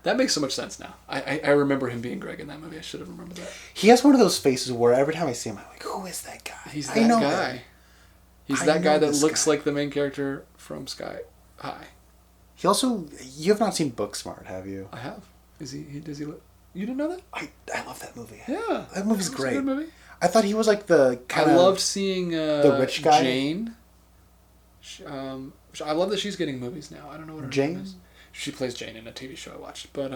That makes so much sense now. I remember him being Greg in that movie. I should have remembered that. He has one of those faces where every time I see him, I'm like, who is that guy? He's that guy. He's that guy that looks like the main character from Sky High. He also... You have not seen Booksmart, have you? I have. Does he look... You didn't know that? I love that movie. Yeah. That movie's great. A good movie. I thought he was like the kind of... I loved seeing the rich guy. Jane. I love that she's getting movies now. I don't know what her name is. She plays Jane in a TV show I watched. But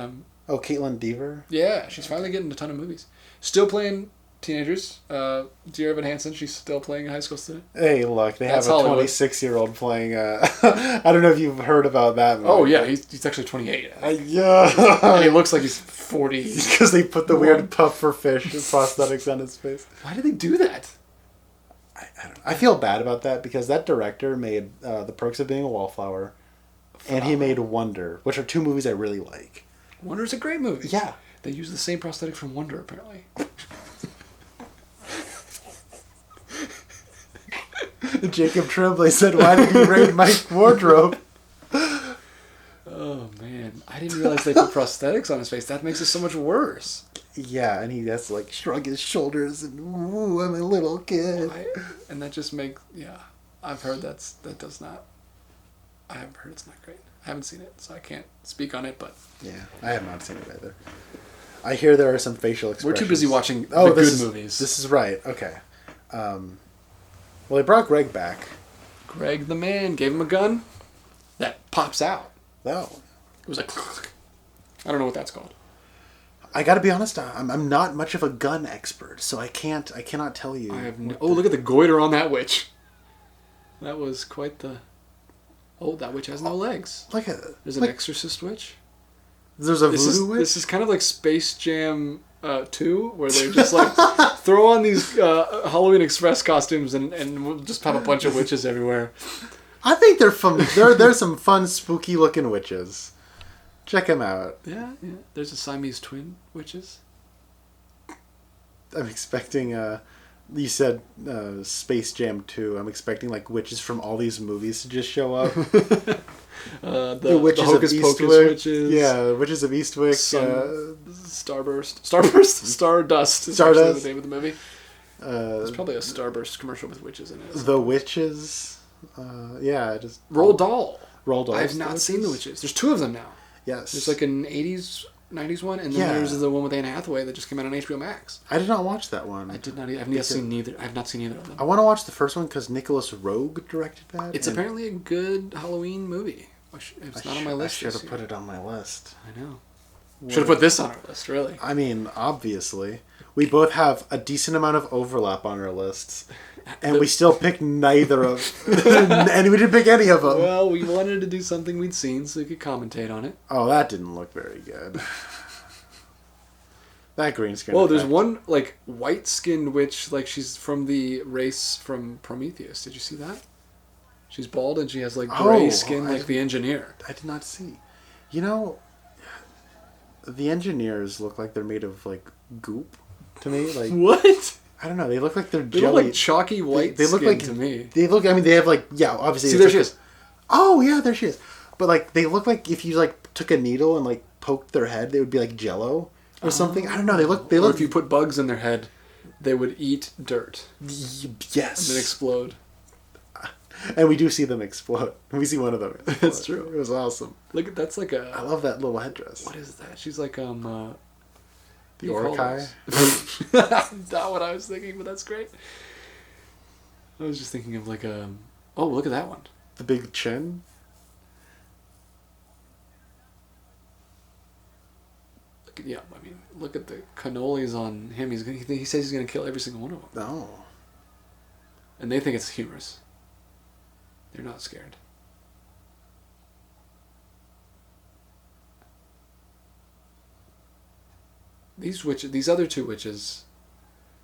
Caitlin Dever? Yeah, she's finally getting a ton of movies. Still playing teenagers. Dear Evan Hansen, she's still playing a high school student. Hey, look, they have a 26-year-old playing... I don't know if you've heard about that movie. Oh, yeah, he's actually 28. Yeah. And he looks like he's 40. Because they put the weird puffer fish prosthetics on his face. Why did they do that? I don't know. I feel bad about that because that director made The Perks of Being a Wallflower and he made Wonder, which are 2 movies I really like. Wonder's a great movie. Yeah. They use the same prosthetics from Wonder, apparently. Jacob Tremblay said, why did you raid my wardrobe? Oh man, I didn't realize they put prosthetics on his face. That makes it so much worse. Yeah, and he has to like shrug his shoulders and ooh, I'm a little kid. And that just makes I've heard that does not. I have heard it's not great. I haven't seen it, so I can't speak on it. But yeah, I have not seen it either. I hear there are some facial expressions. We're too busy watching the good movies. This is right. Okay. Well, they brought Greg back. Greg the man gave him a gun that pops out. Oh. It was like I don't know what that's called. I got to be honest. I'm not much of a gun expert, so I cannot tell you. Look at the goiter on that witch. That was quite the. Oh, that witch has no legs. There's an exorcist witch. There's a voodoo witch? This is kind of like Space Jam 2, where they're just like throw on these Halloween Express costumes and we'll just have a bunch of witches everywhere. I think they're fun. There's some fun, spooky looking witches. Check them out. Yeah. There's a Siamese twin witches. I'm expecting you said Space Jam 2. I'm expecting like witches from all these movies to just show up. The witches the Hocus Pocus witches. Yeah, witches of Eastwick. Stardust. Stardust is actually the name of the movie. There's probably a Starburst commercial with witches in it. The witches. Just Roald Dahl. Roald Dahl. I've not seen the witches. There's 2 of them now. Yes. There's like an 80s, 90s one, and then there's the one with Anne Hathaway that just came out on HBO Max. I did not watch that one. I did not. I've not seen neither. I've not seen either of them. I want to watch the first one because Nicholas Roeg directed that. It's apparently a good Halloween movie. It's not on my list. I should have put it on my list. I know. Should have put this on our list, really. I mean, obviously. We both have a decent amount of overlap on our lists. And we still picked neither of and we didn't pick any of them. Well, we wanted to do something we'd seen so we could commentate on it. Oh, that didn't look very good. That green screen. Oh, there's one, like, white-skinned witch, like, she's from the race from Prometheus. Did you see that? She's bald and she has, like, gray skin like the engineer. I did not see. You know, the engineers look like they're made of, like, goop to me. Like what? I don't know. They look like they're jelly. They look like chalky white they look skin like, to me. They look, I mean, they have, like, obviously. See, there she is. Oh, yeah, there she is. But, like, they look like if you, like, took a needle and, like, poked their head, they would be, like, Jell-O or something. I don't know. They look. Or if you put bugs in their head, they would eat dirt. Yes. And then explode. And we do see them explode. We see one of them explode. That's true. It was awesome. Look, that's like a... I love that little headdress. What is that? She's like, the Orakai? Not what I was thinking, but that's great. I was just thinking of like a... Oh, look at that one. The big chin? Look at the cannolis on him. He says he's going to kill every single one of them. No. And they think it's humorous. They're not scared. These other two witches,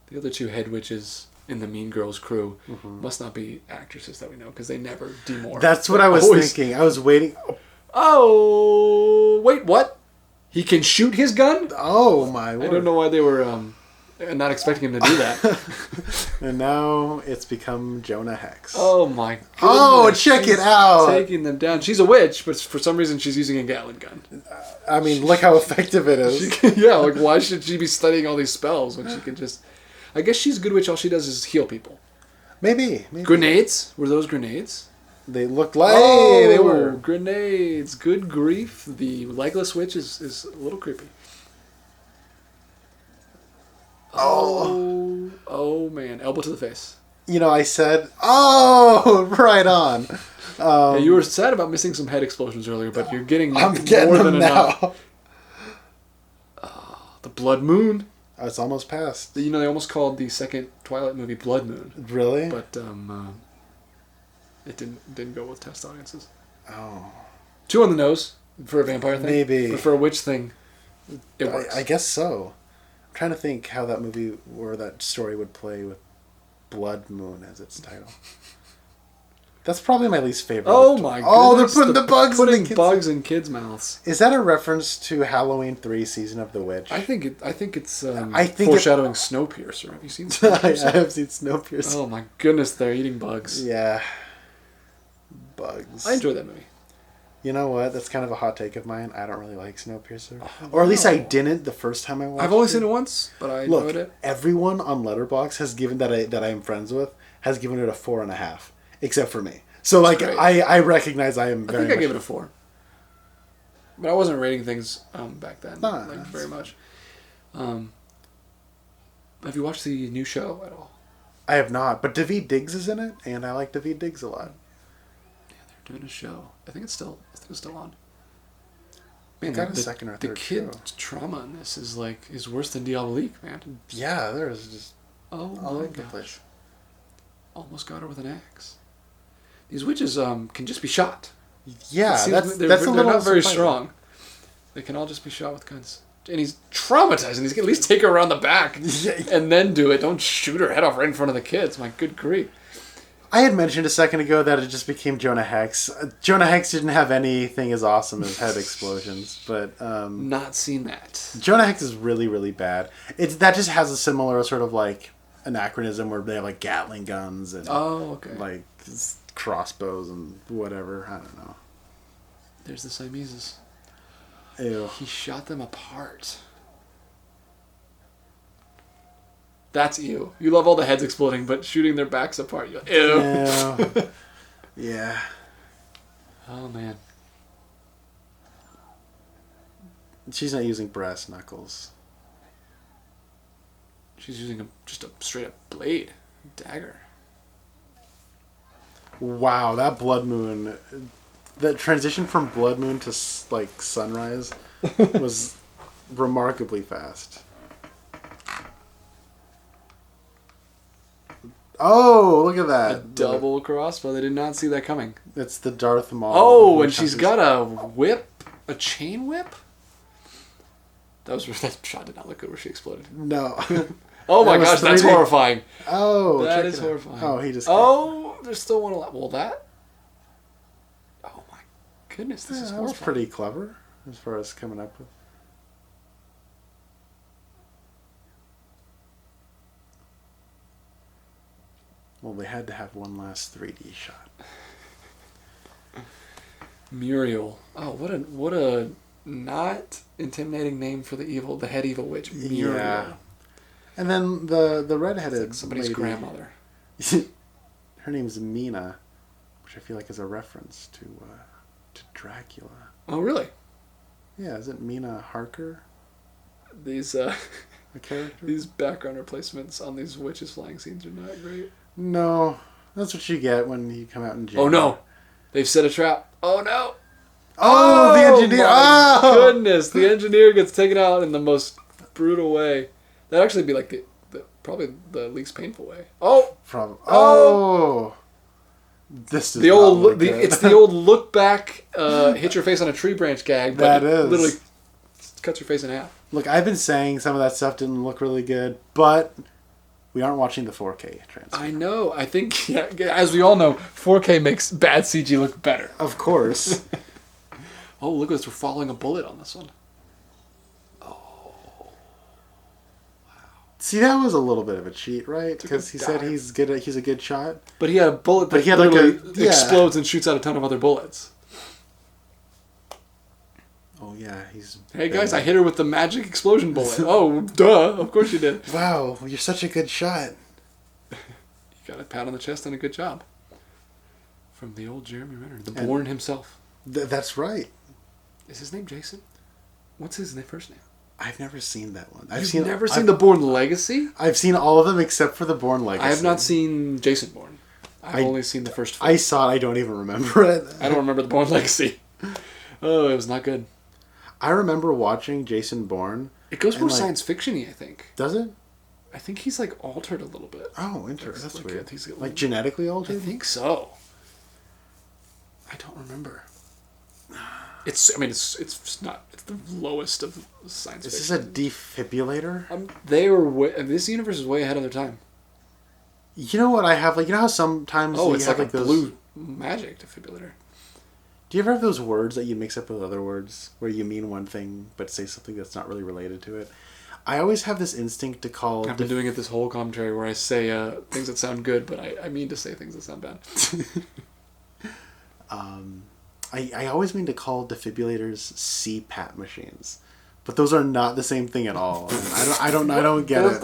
the other 2 head witches in the Mean Girls crew, must not be actresses that we know because they never demorph. That's what I was thinking. I was waiting. Oh, wait, what? He can shoot his gun? Oh my word! I don't know why they were not expecting him to do that. And now it's become Jonah Hex. Oh my goodness. Oh, check it out! Taking them down. She's a witch, but for some reason she's using a Gatling gun. I mean, look how effective it is. Like why should she be studying all these spells when she can just... I guess she's a good witch. All she does is heal people. Maybe. Grenades? Were those grenades? They looked like... Oh, they were. Grenades. Good grief. The legless witch is a little creepy. Oh man. Elbow to the face. You know, I said, oh, right on. Yeah, you were sad about missing some head explosions earlier, but you're getting I'm getting more them than now. Enough. The Blood Moon. It's almost passed. You know, they almost called the second Twilight movie Blood Moon. Really? But it didn't go with test audiences. Oh. 2 on the nose for a vampire thing. Maybe. But for a witch thing, it works. I guess so. I'm trying to think how that movie or that story would play with Blood Moon as its title. That's probably my least favorite. Oh my goodness. Oh, they're putting the bugs bugs in kids' mouths. Is that a reference to Halloween 3 Season of the Witch? I think it's foreshadowing Snowpiercer. Have you seen Snowpiercer? I have seen Snowpiercer. Oh my goodness, they're eating bugs. Yeah. Bugs. I enjoyed that movie. You know what? That's kind of a hot take of mine. I don't really like Snowpiercer. Oh, Or at least I no. didn't the first time I watched it. I've only seen it once, but I Look, enjoyed it. everyone on Letterboxd has given that I am friends with has given it a 4.5, except for me. So like great. I recognize I am I very. think I much... gave it a 4. But I wasn't rating things back then very much. Have you watched the new show at all? I have not, but Daveed Diggs is in it, and I like Daveed Diggs a lot. Yeah, they're doing a show. I think it's still on. Man, got a second or the third kid show. trauma in this is worse than Diabolique, man. Yeah, there's just Oh all my over the gosh. place. Almost got her with an axe. These witches can just be shot. Yeah, It seems that's a little not very surprising. strong. They can all just be shot with guns. And he's traumatizing. He's at least take her around the back and then do it. Don't shoot her head off right in front of the kids. My good grief. I had mentioned a second ago that it just became Jonah Hex. Jonah Hex didn't have anything as awesome as head explosions, but Not seen that. Jonah Hex is really, really bad. That just has a similar sort of like anachronism where they have like Gatling guns and like crossbows and whatever. I don't know. There's the Siameses. Ew. He shot them apart. That's ew. You love all the heads exploding, but shooting their backs apart, ew. Ew. Yeah. Oh, man. She's not using brass knuckles. She's using just a straight up blade. Dagger. Wow, that blood moon... That transition from blood moon to like sunrise was remarkably fast. Oh, look at that! A double crossbow. They did not see that coming. It's the Darth Maul. Oh, and she's got a whip, a chain whip. That shot did not look good where she exploded. No. Oh my was gosh, that's 3D. horrifying. Oh, That check is it out. horrifying. Oh, he just. Oh, there's still one left. Well, that. Oh my goodness, this is that was horrifying. pretty clever as far as coming up with. Well, they had to have one last 3D shot. Muriel. Oh, what a not intimidating name for the head evil witch. Muriel. Yeah. And then the redheaded It's like somebody's lady, grandmother. her name's Mina, which I feel like is a reference to Dracula. Oh, really? Yeah, is it Mina Harker, These the character? these background replacements on these witches flying scenes are not great. No, that's what you get when you come out in jail. Oh no, they've set a trap. Oh no. Oh, the engineer! My Oh, goodness, the engineer gets taken out in the most brutal way. That'd actually be like the probably the least painful way. Oh, This is the old not look good. it's the old look back, hit your face on a tree branch gag, but That it is. literally cuts your face in half. Look, I've been saying some of that stuff didn't look really good, but we aren't watching the 4K transfer. I know. I think, as we all know, 4K makes bad CG look better. Of course. Oh, look at this! We're following a bullet on this one. See, that was a little bit of a cheat, right? Because he said dive. he's a good shot. But he had a bullet that But he had like literally explodes and shoots out a ton of other bullets. Oh yeah, he's. Hey guys, I hit her with the magic explosion bullet. Oh, duh! Of course you did. Wow, you're such a good shot. You got a pat on the chest and a good job. From the old Jeremy Renner, the Bourne himself. That's right. Is his name Jason? What's his first name? I've never seen that one. I've never seen the Bourne Legacy? I've seen all of them except for the Bourne Legacy. I have not seen Jason Bourne. I've only seen the first film. I saw it. I don't even remember it. I don't remember the Bourne Legacy. Oh, it was not good. I remember watching Jason Bourne. It goes more like- science fiction-y, I think. Does it? I think he's like altered a little bit. Oh, interesting. That's like weird. he's Like genetically I altered? think so. I don't remember. It's not. It's the lowest of science Is fiction. this a defibrillator? They were this universe is way ahead of their time. You know what I have? Like, you know how sometimes Oh, you it's have like a those... blue magic defibrillator. Do you ever have those words that you mix up with other words where you mean one thing but say something that's not really related to it? I always have this instinct to call... I've been doing it this whole commentary where I say things that sound good, but I mean to say things that sound bad. I always mean to call defibrillators CPAP machines, but those are not the same thing at all. I don't get it.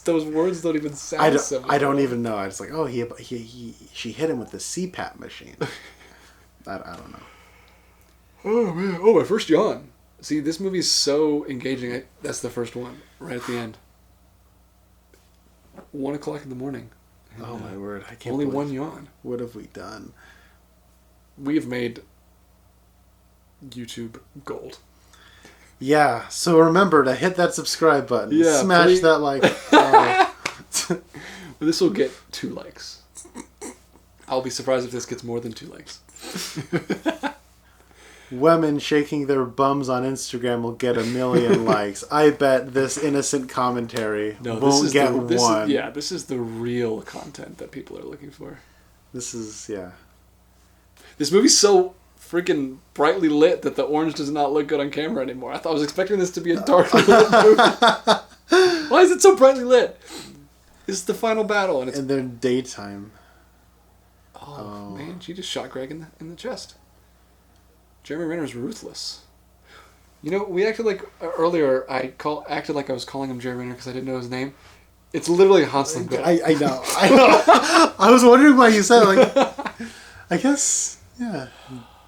Those words don't even sound similar. I don't even know. It's like, oh, she hit him with the CPAP machine. I don't know. Oh man! Oh, my first yawn. See, this movie is so engaging. That's the first one, right at the end. 1 o'clock in the morning. And, oh my word! I can't. Only believe, one yawn. What have we done? We have made YouTube gold. Yeah. So remember to hit that subscribe button. Yeah. Smash that like. This will get 2 likes. I'll be surprised if this gets more than 2 likes. Women shaking their bums on Instagram will get 1 million likes. I bet this innocent commentary won't get one. This is the real content that people are looking for. This is, yeah. This movie's so freaking brightly lit that the orange does not look good on camera anymore. I was expecting this to be a darkly lit movie. Why is it so brightly lit? This is the final battle, and it's in the daytime. Oh man, she just shot Greg in the chest. Jeremy Renner's ruthless. You know, we acted like earlier. Acted like I was calling him Jeremy Renner because I didn't know his name. It's literally Hansel and Gretel. I know. I was wondering why you said it. Like, I guess, yeah.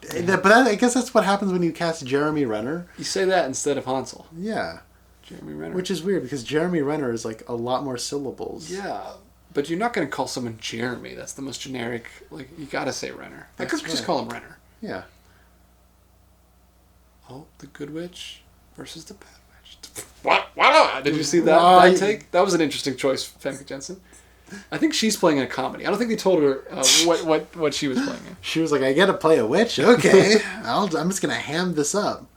But I guess that's what happens when you cast Jeremy Renner. You say that instead of Hansel. Yeah. Jeremy Renner. Which is weird because Jeremy Renner is like a lot more syllables. Yeah. But you're not going to call someone Jeremy. That's the most generic. Like, you got to say Renner. I could just call him Renner. Yeah. Oh, the good witch versus the bad witch. What? Did you see that take? That was an interesting choice, Femme Kitchen. I think she's playing a comedy. I don't think they told her what she was playing in. She was like, I got to play a witch? Okay. I'm just going to ham this up.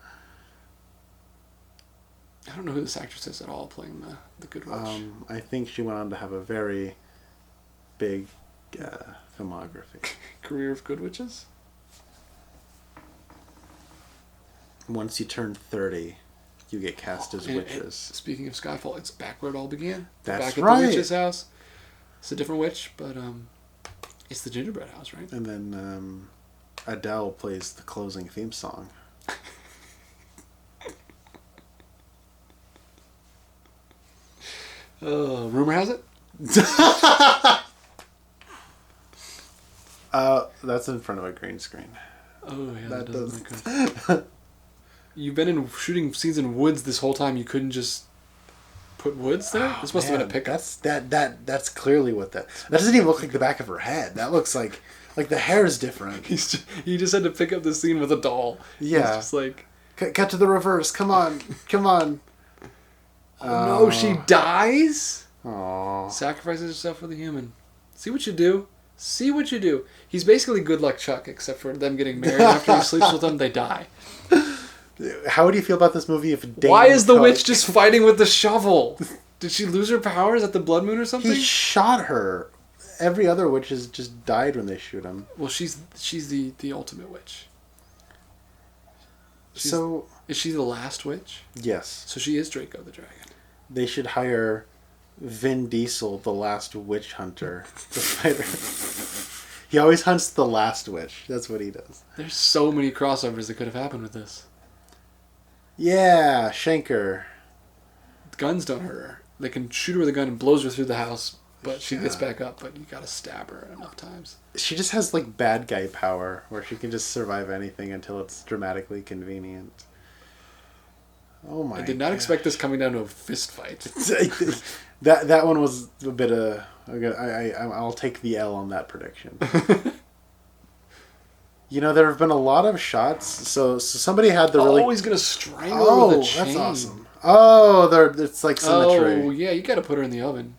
I don't know who this actress is at all playing the good witch. I think she went on to have a very big filmography. Career of good witches? Once you turn 30, you get cast as witches. And speaking of Skyfall, it's back where it all began. That's back right. At the witch's house. It's a different witch, but it's the gingerbread house, right? And then Adele plays the closing theme song. Rumor has it? That's in front of a green screen. Oh, yeah, that doesn't look good. You've been in shooting scenes in woods this whole time. You couldn't just put woods there? This must have been a pickup. That's clearly what that doesn't even look like the back of her head. That looks like the hair is different. He just had to pick up the scene with a doll. Yeah. He's just like... Cut to the reverse. Come on. Oh, no, she dies? Aww. Sacrifices herself for the human. See what you do? He's basically Good Luck Chuck, except for them getting married. After he sleeps with them, they die. How would you feel about this movie if Dane Why is the witch just fighting with the shovel? Did she lose her powers at the blood moon or something? He shot her. Every other witch has just died when they shoot him. Well, she's the ultimate witch. So is she the last witch? Yes. So she is Draco the dragon. They should hire Vin Diesel, the last witch hunter, to fight her. He always hunts the last witch. That's what he does. There's so many crossovers that could have happened with this. Yeah, Shanker. Guns don't hurt her. They can shoot her with a gun and blows her through the house, but she gets back up, but you gotta stab her enough times. She just has like bad guy power where she can just survive anything until it's dramatically convenient. Oh my! I did not expect this coming down to a fist fight. that one was a bit of... I'll take the L on that prediction. You know, there have been a lot of shots. So somebody had the really... Oh, he's gonna strangle her with a chain. That's awesome. Oh, it's like symmetry. Oh, yeah, you gotta put her in the oven.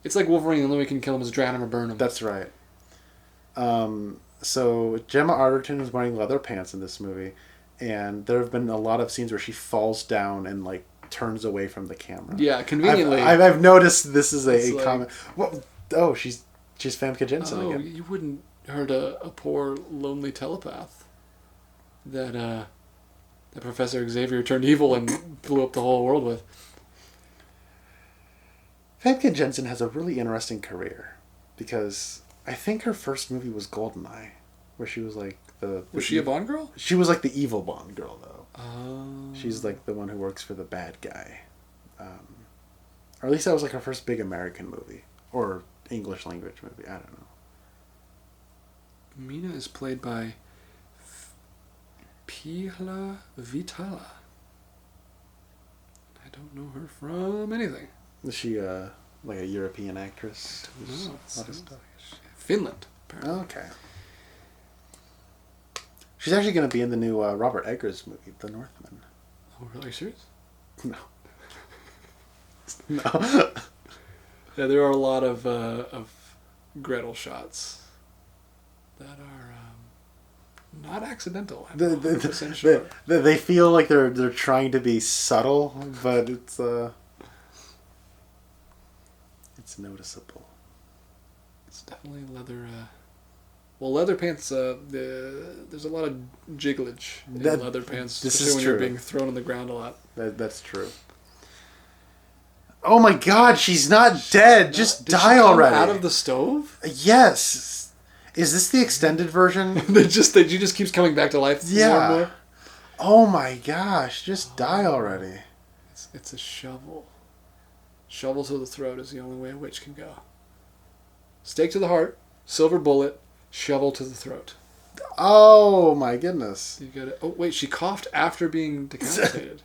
It's like Wolverine. The only way you can kill him is drown him or burn him. That's right. So Gemma Arterton is wearing leather pants in this movie, and there have been a lot of scenes where she falls down and like turns away from the camera. Yeah, conveniently. I've noticed this is a like, comment. Well, oh, she's Femme Kitchen again. You wouldn't hurt a poor lonely telepath that Professor Xavier turned evil and blew up the whole world with. Famke Jensen has a really interesting career because I think her first movie was Goldeneye, where she was like Was she a Bond girl? She was like the evil Bond girl, though. Oh. She's like the one who works for the bad guy. Or at least that was like her first big American movie. Or English language movie. I don't know. Mina is played by Pihla Vitala. I don't know her from anything. Is she like a European actress? No, Finland, apparently. Okay. She's actually going to be in the new Robert Eggers movie, The Northman. Oh, really? Are you serious? No. No. Yeah, there are a lot of Gretel shots that are not accidental. I'm 100% sure. They feel like they're trying to be subtle, but it's noticeable. It's definitely leather. Well, leather pants. There's a lot of jigglage in leather pants, especially when you're being thrown on the ground a lot. That's true. Oh my God, she's not dead. Just die already. Out of the stove? Yes. Is this the extended version? She just keeps coming back to life. Yeah. More and more. Oh my gosh, just die already. It's a shovel. Shovel to the throat is the only way a witch can go. Stake to the heart, silver bullet, shovel to the throat. Oh my goodness. You got it. Oh wait, she coughed after being decapitated.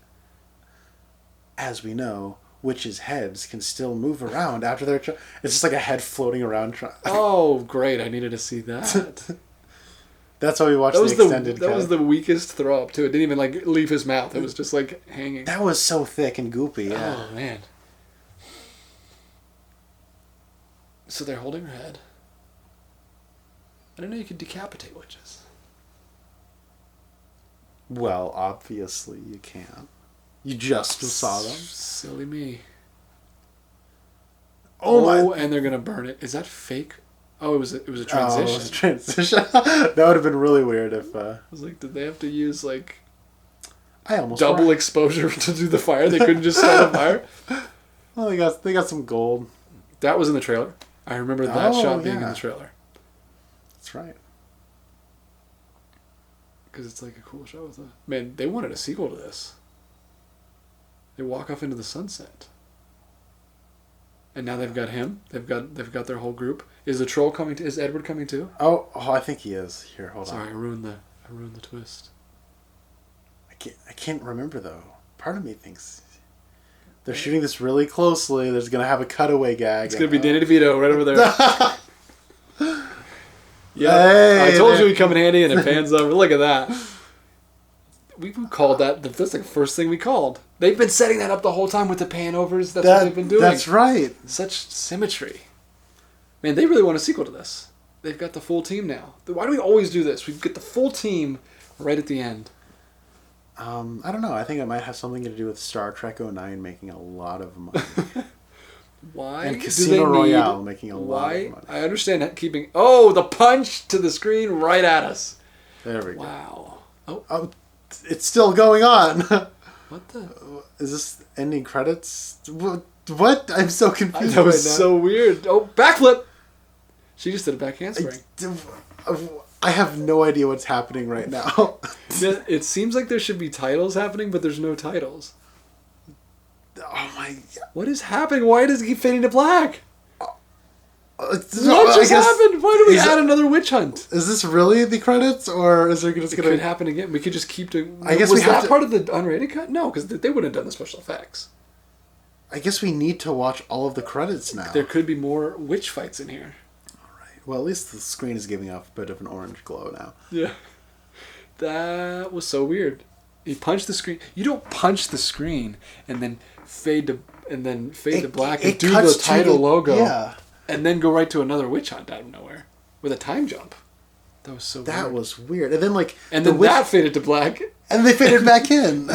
As we know, witches' heads can still move around after they're... It's just like a head floating around. Oh, great. I needed to see that. That's why we watched the extended cut. That was the weakest throw up, too. It didn't even, like, leave his mouth. It was just, like, hanging. That was so thick and goopy, yeah. Oh, man. So they're holding her head. I didn't know you could decapitate witches. Well, obviously you can't. You just saw them. Silly me. Oh my! And they're gonna burn it. Is that fake? Oh, it was a transition. Oh, it was a transition. That would have been really weird if. I was like, did they have to use like I almost double exposure to do the fire? They couldn't just start a fire. Well, they got some gold. That was in the trailer. I remember that shot being in the trailer. That's right. Because it's like a cool show with a man. They wanted a sequel to this. They walk off into the sunset. And now they've got him. They've got their whole group. Is the troll coming? Is Edward coming too? Oh, I think he is. Here, hold on. Sorry, I ruined the twist. I can't remember though. Part of me thinks they're shooting this really closely. There's gonna have a cutaway gag. It's gonna be Danny DeVito right over there. Yeah, hey, I told you he'd come in handy, and it pans over. Look at that. We called that. That's like the first thing we called. They've been setting that up the whole time with the pan overs. That's what they've been doing. That's right. Such symmetry. Man, they really want a sequel to this. They've got the full team now. Why do we always do this? We get the full team right at the end. I don't know. I think it might have something to do with Star Trek 09 making a lot of money. Why? And Casino Royale making a lot of money. I understand keeping... Oh, the punch to the screen right at us. There we go. Wow. Oh, it's still going on. What the... Is this ending credits? What? I'm so confused. That was so weird. Oh, backflip! She just did a back handspring. I have no idea what's happening right now. It seems like there should be titles happening, but there's no titles. Oh my God. What is happening? Why does it keep fading to black? What just happened? Why do we add another witch hunt? Is this really the credits, or is there just going to... It could happen again. We could just keep doing... I guess was that part of the unrated cut? No, because they wouldn't have done the special effects. I guess we need to watch all of the credits now. There could be more witch fights in here. All right. Well, at least the screen is giving off a bit of an orange glow now. Yeah. That was so weird. He punched the screen. You don't punch the screen and then fade to black and do the title logo. Yeah. And then go right to another witch hunt out of nowhere with a time jump. That was so weird. That was weird. And then that faded to black. And they faded back in.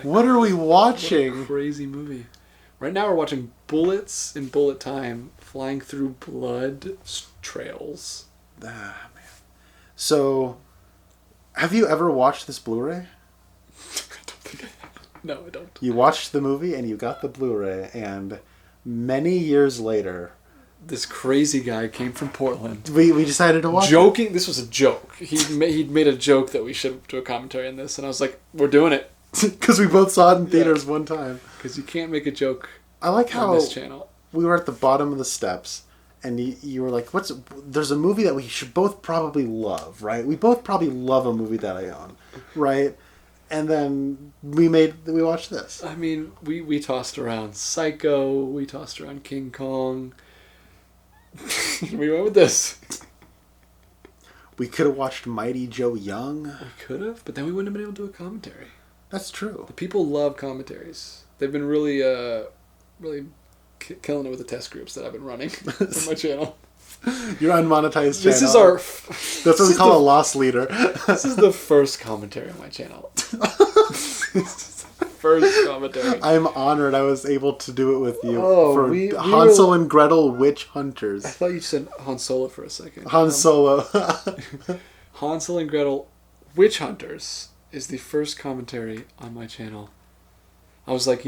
What are we watching? What a crazy movie. Right now we're watching bullets in bullet time flying through blood trails. Ah, man. So, have you ever watched this Blu-ray? I don't think I have. No, I don't. You watched the movie and you got the Blu-ray, and many years later, this crazy guy came from Portland. We decided to watch joking. This was a joke. He'd made a joke that we should do a commentary on this, and I was like, we're doing it. Because we both saw it in theaters one time. Because you can't make a joke I like how on this channel. We were at the bottom of the steps, and you were like, there's a movie that we should both probably love, right? We both probably love a movie that I own, right? And then we watched this. I mean, we tossed around Psycho, we tossed around King Kong. We went with this. We could have watched Mighty Joe Young. We could have, but then we wouldn't have been able to do a commentary. That's true. The people love commentaries. They've been really killing it with the test groups that I've been running on my channel. Your unmonetized channel. This is our... That's what we call a lost leader. This is the first commentary on my channel. First commentary. I'm honored I was able to do it with you for we Hansel and Gretel Witchhunters. I thought you said Han Solo for a second. Han Solo. Hansel and Gretel Witchhunters is the first commentary on my channel. I was like,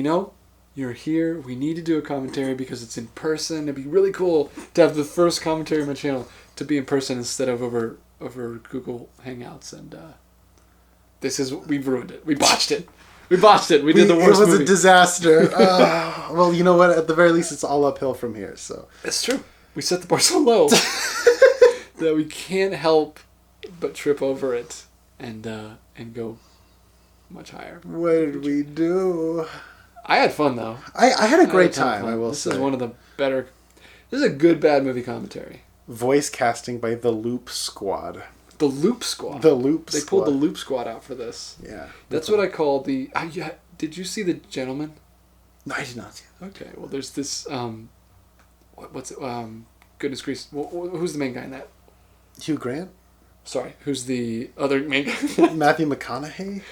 you're here. We need to do a commentary because it's in person. It'd be really cool to have the first commentary on my channel to be in person instead of over Google Hangouts. And we've ruined it. We botched it. We did the worst movie. It was a disaster. Well, you know what? At the very least, it's all uphill from here. So it's true. We set the bar so low that we can't help but trip over it and go much higher. What did we do? I had fun though. I had a great time. I will say this is one of the better. This is a good bad movie commentary. Voice casting by the Loop Squad. The Loop Squad. They pulled the Loop Squad out for this. Yeah. That's what I call the... did you see The Gentleman? No, I did not see it. Okay, well there's this... what's it? Goodness gracious. Who's the main guy in that? Hugh Grant? Sorry, who's the other main guy? Matthew McConaughey?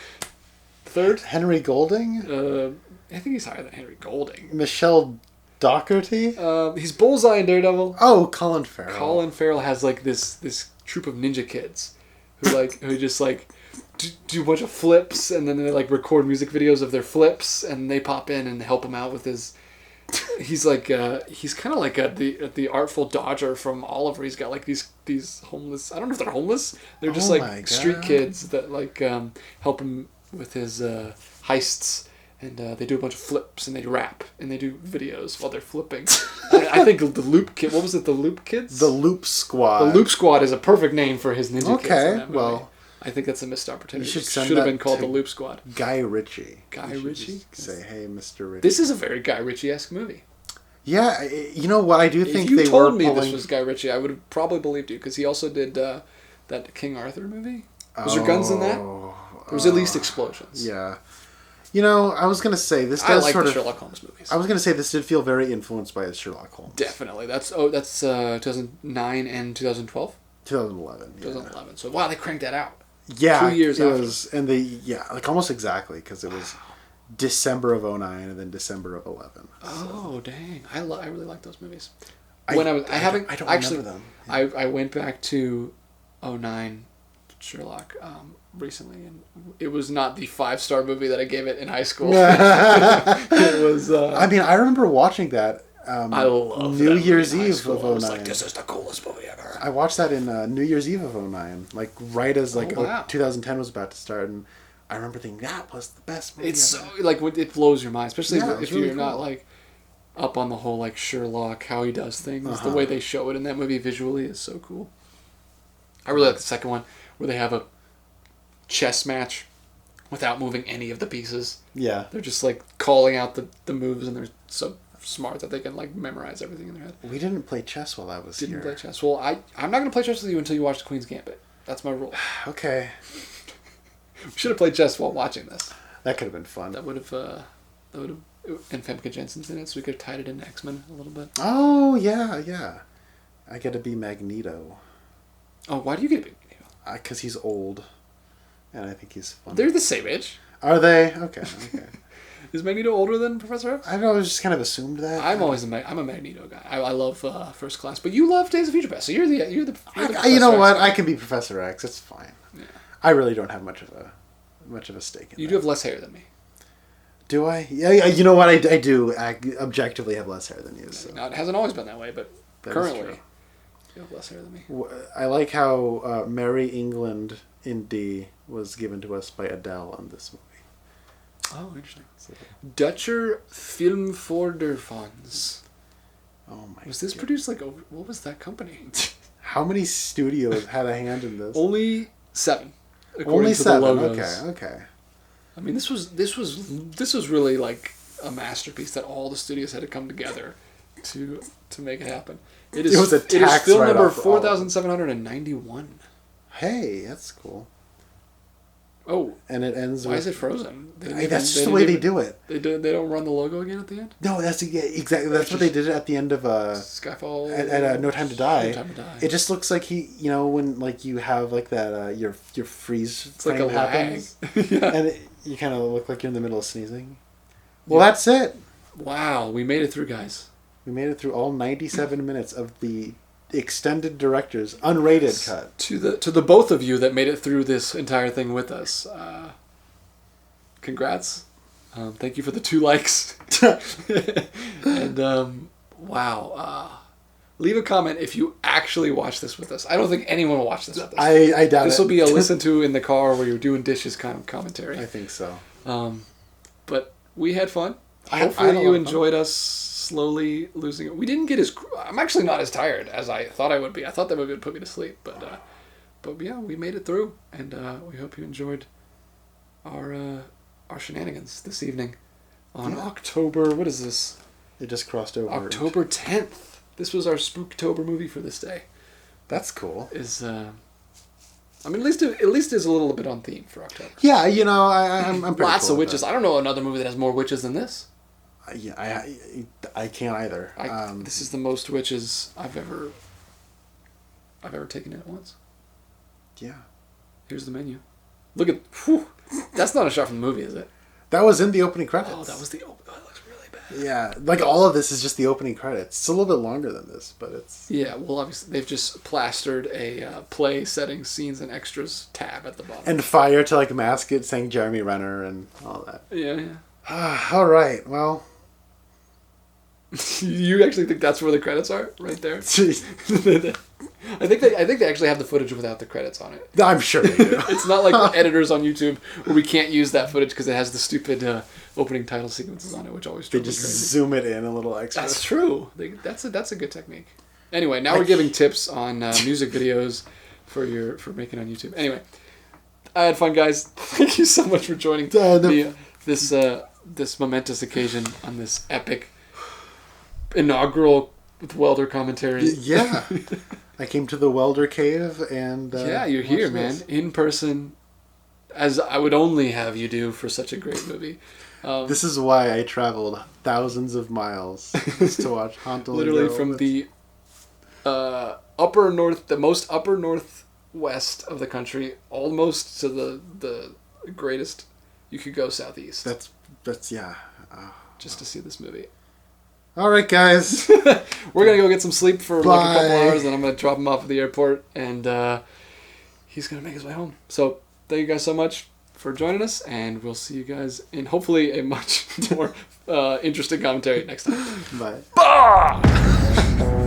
Third? Henry Golding? I think he's higher than Henry Golding. Michelle Dougherty? He's Bullseye in Daredevil. Oh, Colin Farrell. Colin Farrell has like this troop of ninja kids who just like do a bunch of flips, and then they like record music videos of their flips, and they pop in and help him out with his. He's like he's kind of like the Artful Dodger from Oliver. He's got like these homeless. I don't know if they're homeless. They're just like street kids that like help him with his heists. And they do a bunch of flips, and they rap, and they do videos while they're flipping. I think the Loop Kid... What was it? The Loop Kids? The Loop Squad. The Loop Squad is a perfect name for his ninja kids in that movie. Well... I think that's a missed opportunity. You should have been called the Loop Squad. Guy Ritchie. Guy Ritchie? Say, hey, Mr. Ritchie. This is a very Guy Ritchie-esque movie. Yeah, you know what? I do think they were... If you told me pulling... this was Guy Ritchie, I would have probably believed you, because he also did that King Arthur movie. Was there guns in that? There was at least explosions. Yeah. You know, I was going to say, this does I like sort the of... Sherlock Holmes movies. I was going to say, this did feel very influenced by Sherlock Holmes. Definitely. That's 2009 and 2012? 2011. Yeah. 2011. So, wow, they cranked that out. Yeah. 2 years it after. Was, and like almost exactly, because it was December of 2009 and then December of 2011. Oh, dang. I really like those movies. I don't remember them. Yeah. I went back to 2009 Sherlock recently, and it was not the 5-star movie that I gave it in high school. It was. I mean, I remember watching that. I love New Year's Eve of 2009. I was like, this is the coolest movie ever. I watched that in New Year's Eve of 2009, like right as 2010 was about to start, and I remember thinking that was the best movie. It's ever. so like it blows your mind, especially if really you're cool. not like up on the whole like Sherlock, how he does things. The way they show it in that movie visually is so cool. I really like the second one where they have a chess match without moving any of the pieces. Yeah. They're just like calling out the moves, and they're so smart that they can like memorize everything in their head. We didn't play chess while I was here. Didn't play chess. Well, I'm not going to play chess with you until you watch The Queen's Gambit. That's my rule. Okay. We should have played chess while watching this. That could have been fun. That would have and Femme Kitchen's in it, so we could have tied it into X-Men a little bit. Oh, yeah. I get to be Magneto. Oh, why do you get to be Magneto? Because he's old, and I think he's fun. They're the same age. Are they? Okay. Is Magneto older than Professor X? I know, I just kind of assumed that. I'm a Magneto guy. I love First Class, but you love Days of Future Past, so you're the you Professor know X what? guy. I can be Professor X. It's fine. Yeah. I really don't have much of a stake in You that. do have less hair than me. Do I? Yeah. You know what? I do objectively have less hair than you. So. Now, it hasn't always been that way, but That is Currently. true. You have less hair than me. I like how Merry England in D was given to us by Adele on this movie. Oh, interesting. So, Dutcher Filmvorderfans. oh my Was this God. produced like over... What was that company? How many studios had a hand in this? Only 7. Only to 7. The logos. Okay. I mean, this was really like a masterpiece that all the studios had to come together to make it happen. It was a It is tax film number write-off for all of them. 4791. Hey, that's cool. Oh, And it ends why with... is it frozen? That's just the way they do it. They don't run the logo again at the end. No, that's exactly. That's what they did at the end of Skyfall. at No Time to Die. No Time to Die. It just looks like when like you have like that your freeze It's like a frame happens, yeah. and you kind of look like you're in the middle of sneezing. Well, that's it. Wow, we made it through, guys. We made it through all 97 minutes of the extended director's unrated cut. To the both of you that made it through this entire thing with us, congrats. Thank you for the 2 likes. And wow. Leave a comment if you actually watch this with us. I don't think anyone will watch this with us. I doubt this it. will be a listen to in the car where you're doing dishes kind of commentary. I think so. But we had fun. I had Hopefully a lot you of fun. enjoyed us slowly losing it. We didn't get as... I'm actually not as tired as I thought I would be. I thought that would put me to sleep. But yeah, we made it through. And we hope you enjoyed our shenanigans this evening on October... What is this? It just crossed over. October 10th. This was our Spooktober movie for this day. That's cool. I mean, at least it's a little bit on theme for October. Yeah, I'm pretty Lots cool of with witches. that. I don't know another movie that has more witches than this. Yeah, I can't either. This is the most witches I've ever taken in at once. Yeah. Here's the menu. Look at... Whew, that's not a shot from the movie, is it? That was in the opening credits. Oh, that was the... Oh, that looks really bad. Yeah, like all of this is just the opening credits. It's a little bit longer than this, but it's... Yeah, well, obviously, they've just plastered a play settings, scenes, and extras tab at the bottom. And fire to like mask it saying Jeremy Renner and all that. Yeah. All right, well... You actually think that's where the credits are? Right there? I think they actually have the footage without the credits on it. I'm sure they do. It's not like the editors on YouTube where we can't use that footage because it has the stupid opening title sequences on it, which always They drives me just crazy. zoom it in a little extra. That's true. That's a good technique. Anyway, now we're giving tips on music videos for making on YouTube. Anyway, I had fun, guys. Thank you so much for joining this momentous occasion on this epic inaugural with welder commentary. Yeah. I came to the Welder Cave and... yeah, you're here, man. In person, as I would only have you do for such a great movie. This is why I traveled thousands of miles just to watch Hansel. Literally from the most upper northwest of the country, almost to the greatest you could go southeast. That's yeah. Just to see this movie. All right, guys. We're gonna go get some sleep for like a couple Bye. hours, and I'm gonna drop him off at the airport, and he's gonna make his way home. So thank you guys so much for joining us, and we'll see you guys in hopefully a much more interesting commentary next time. Bye. Bah!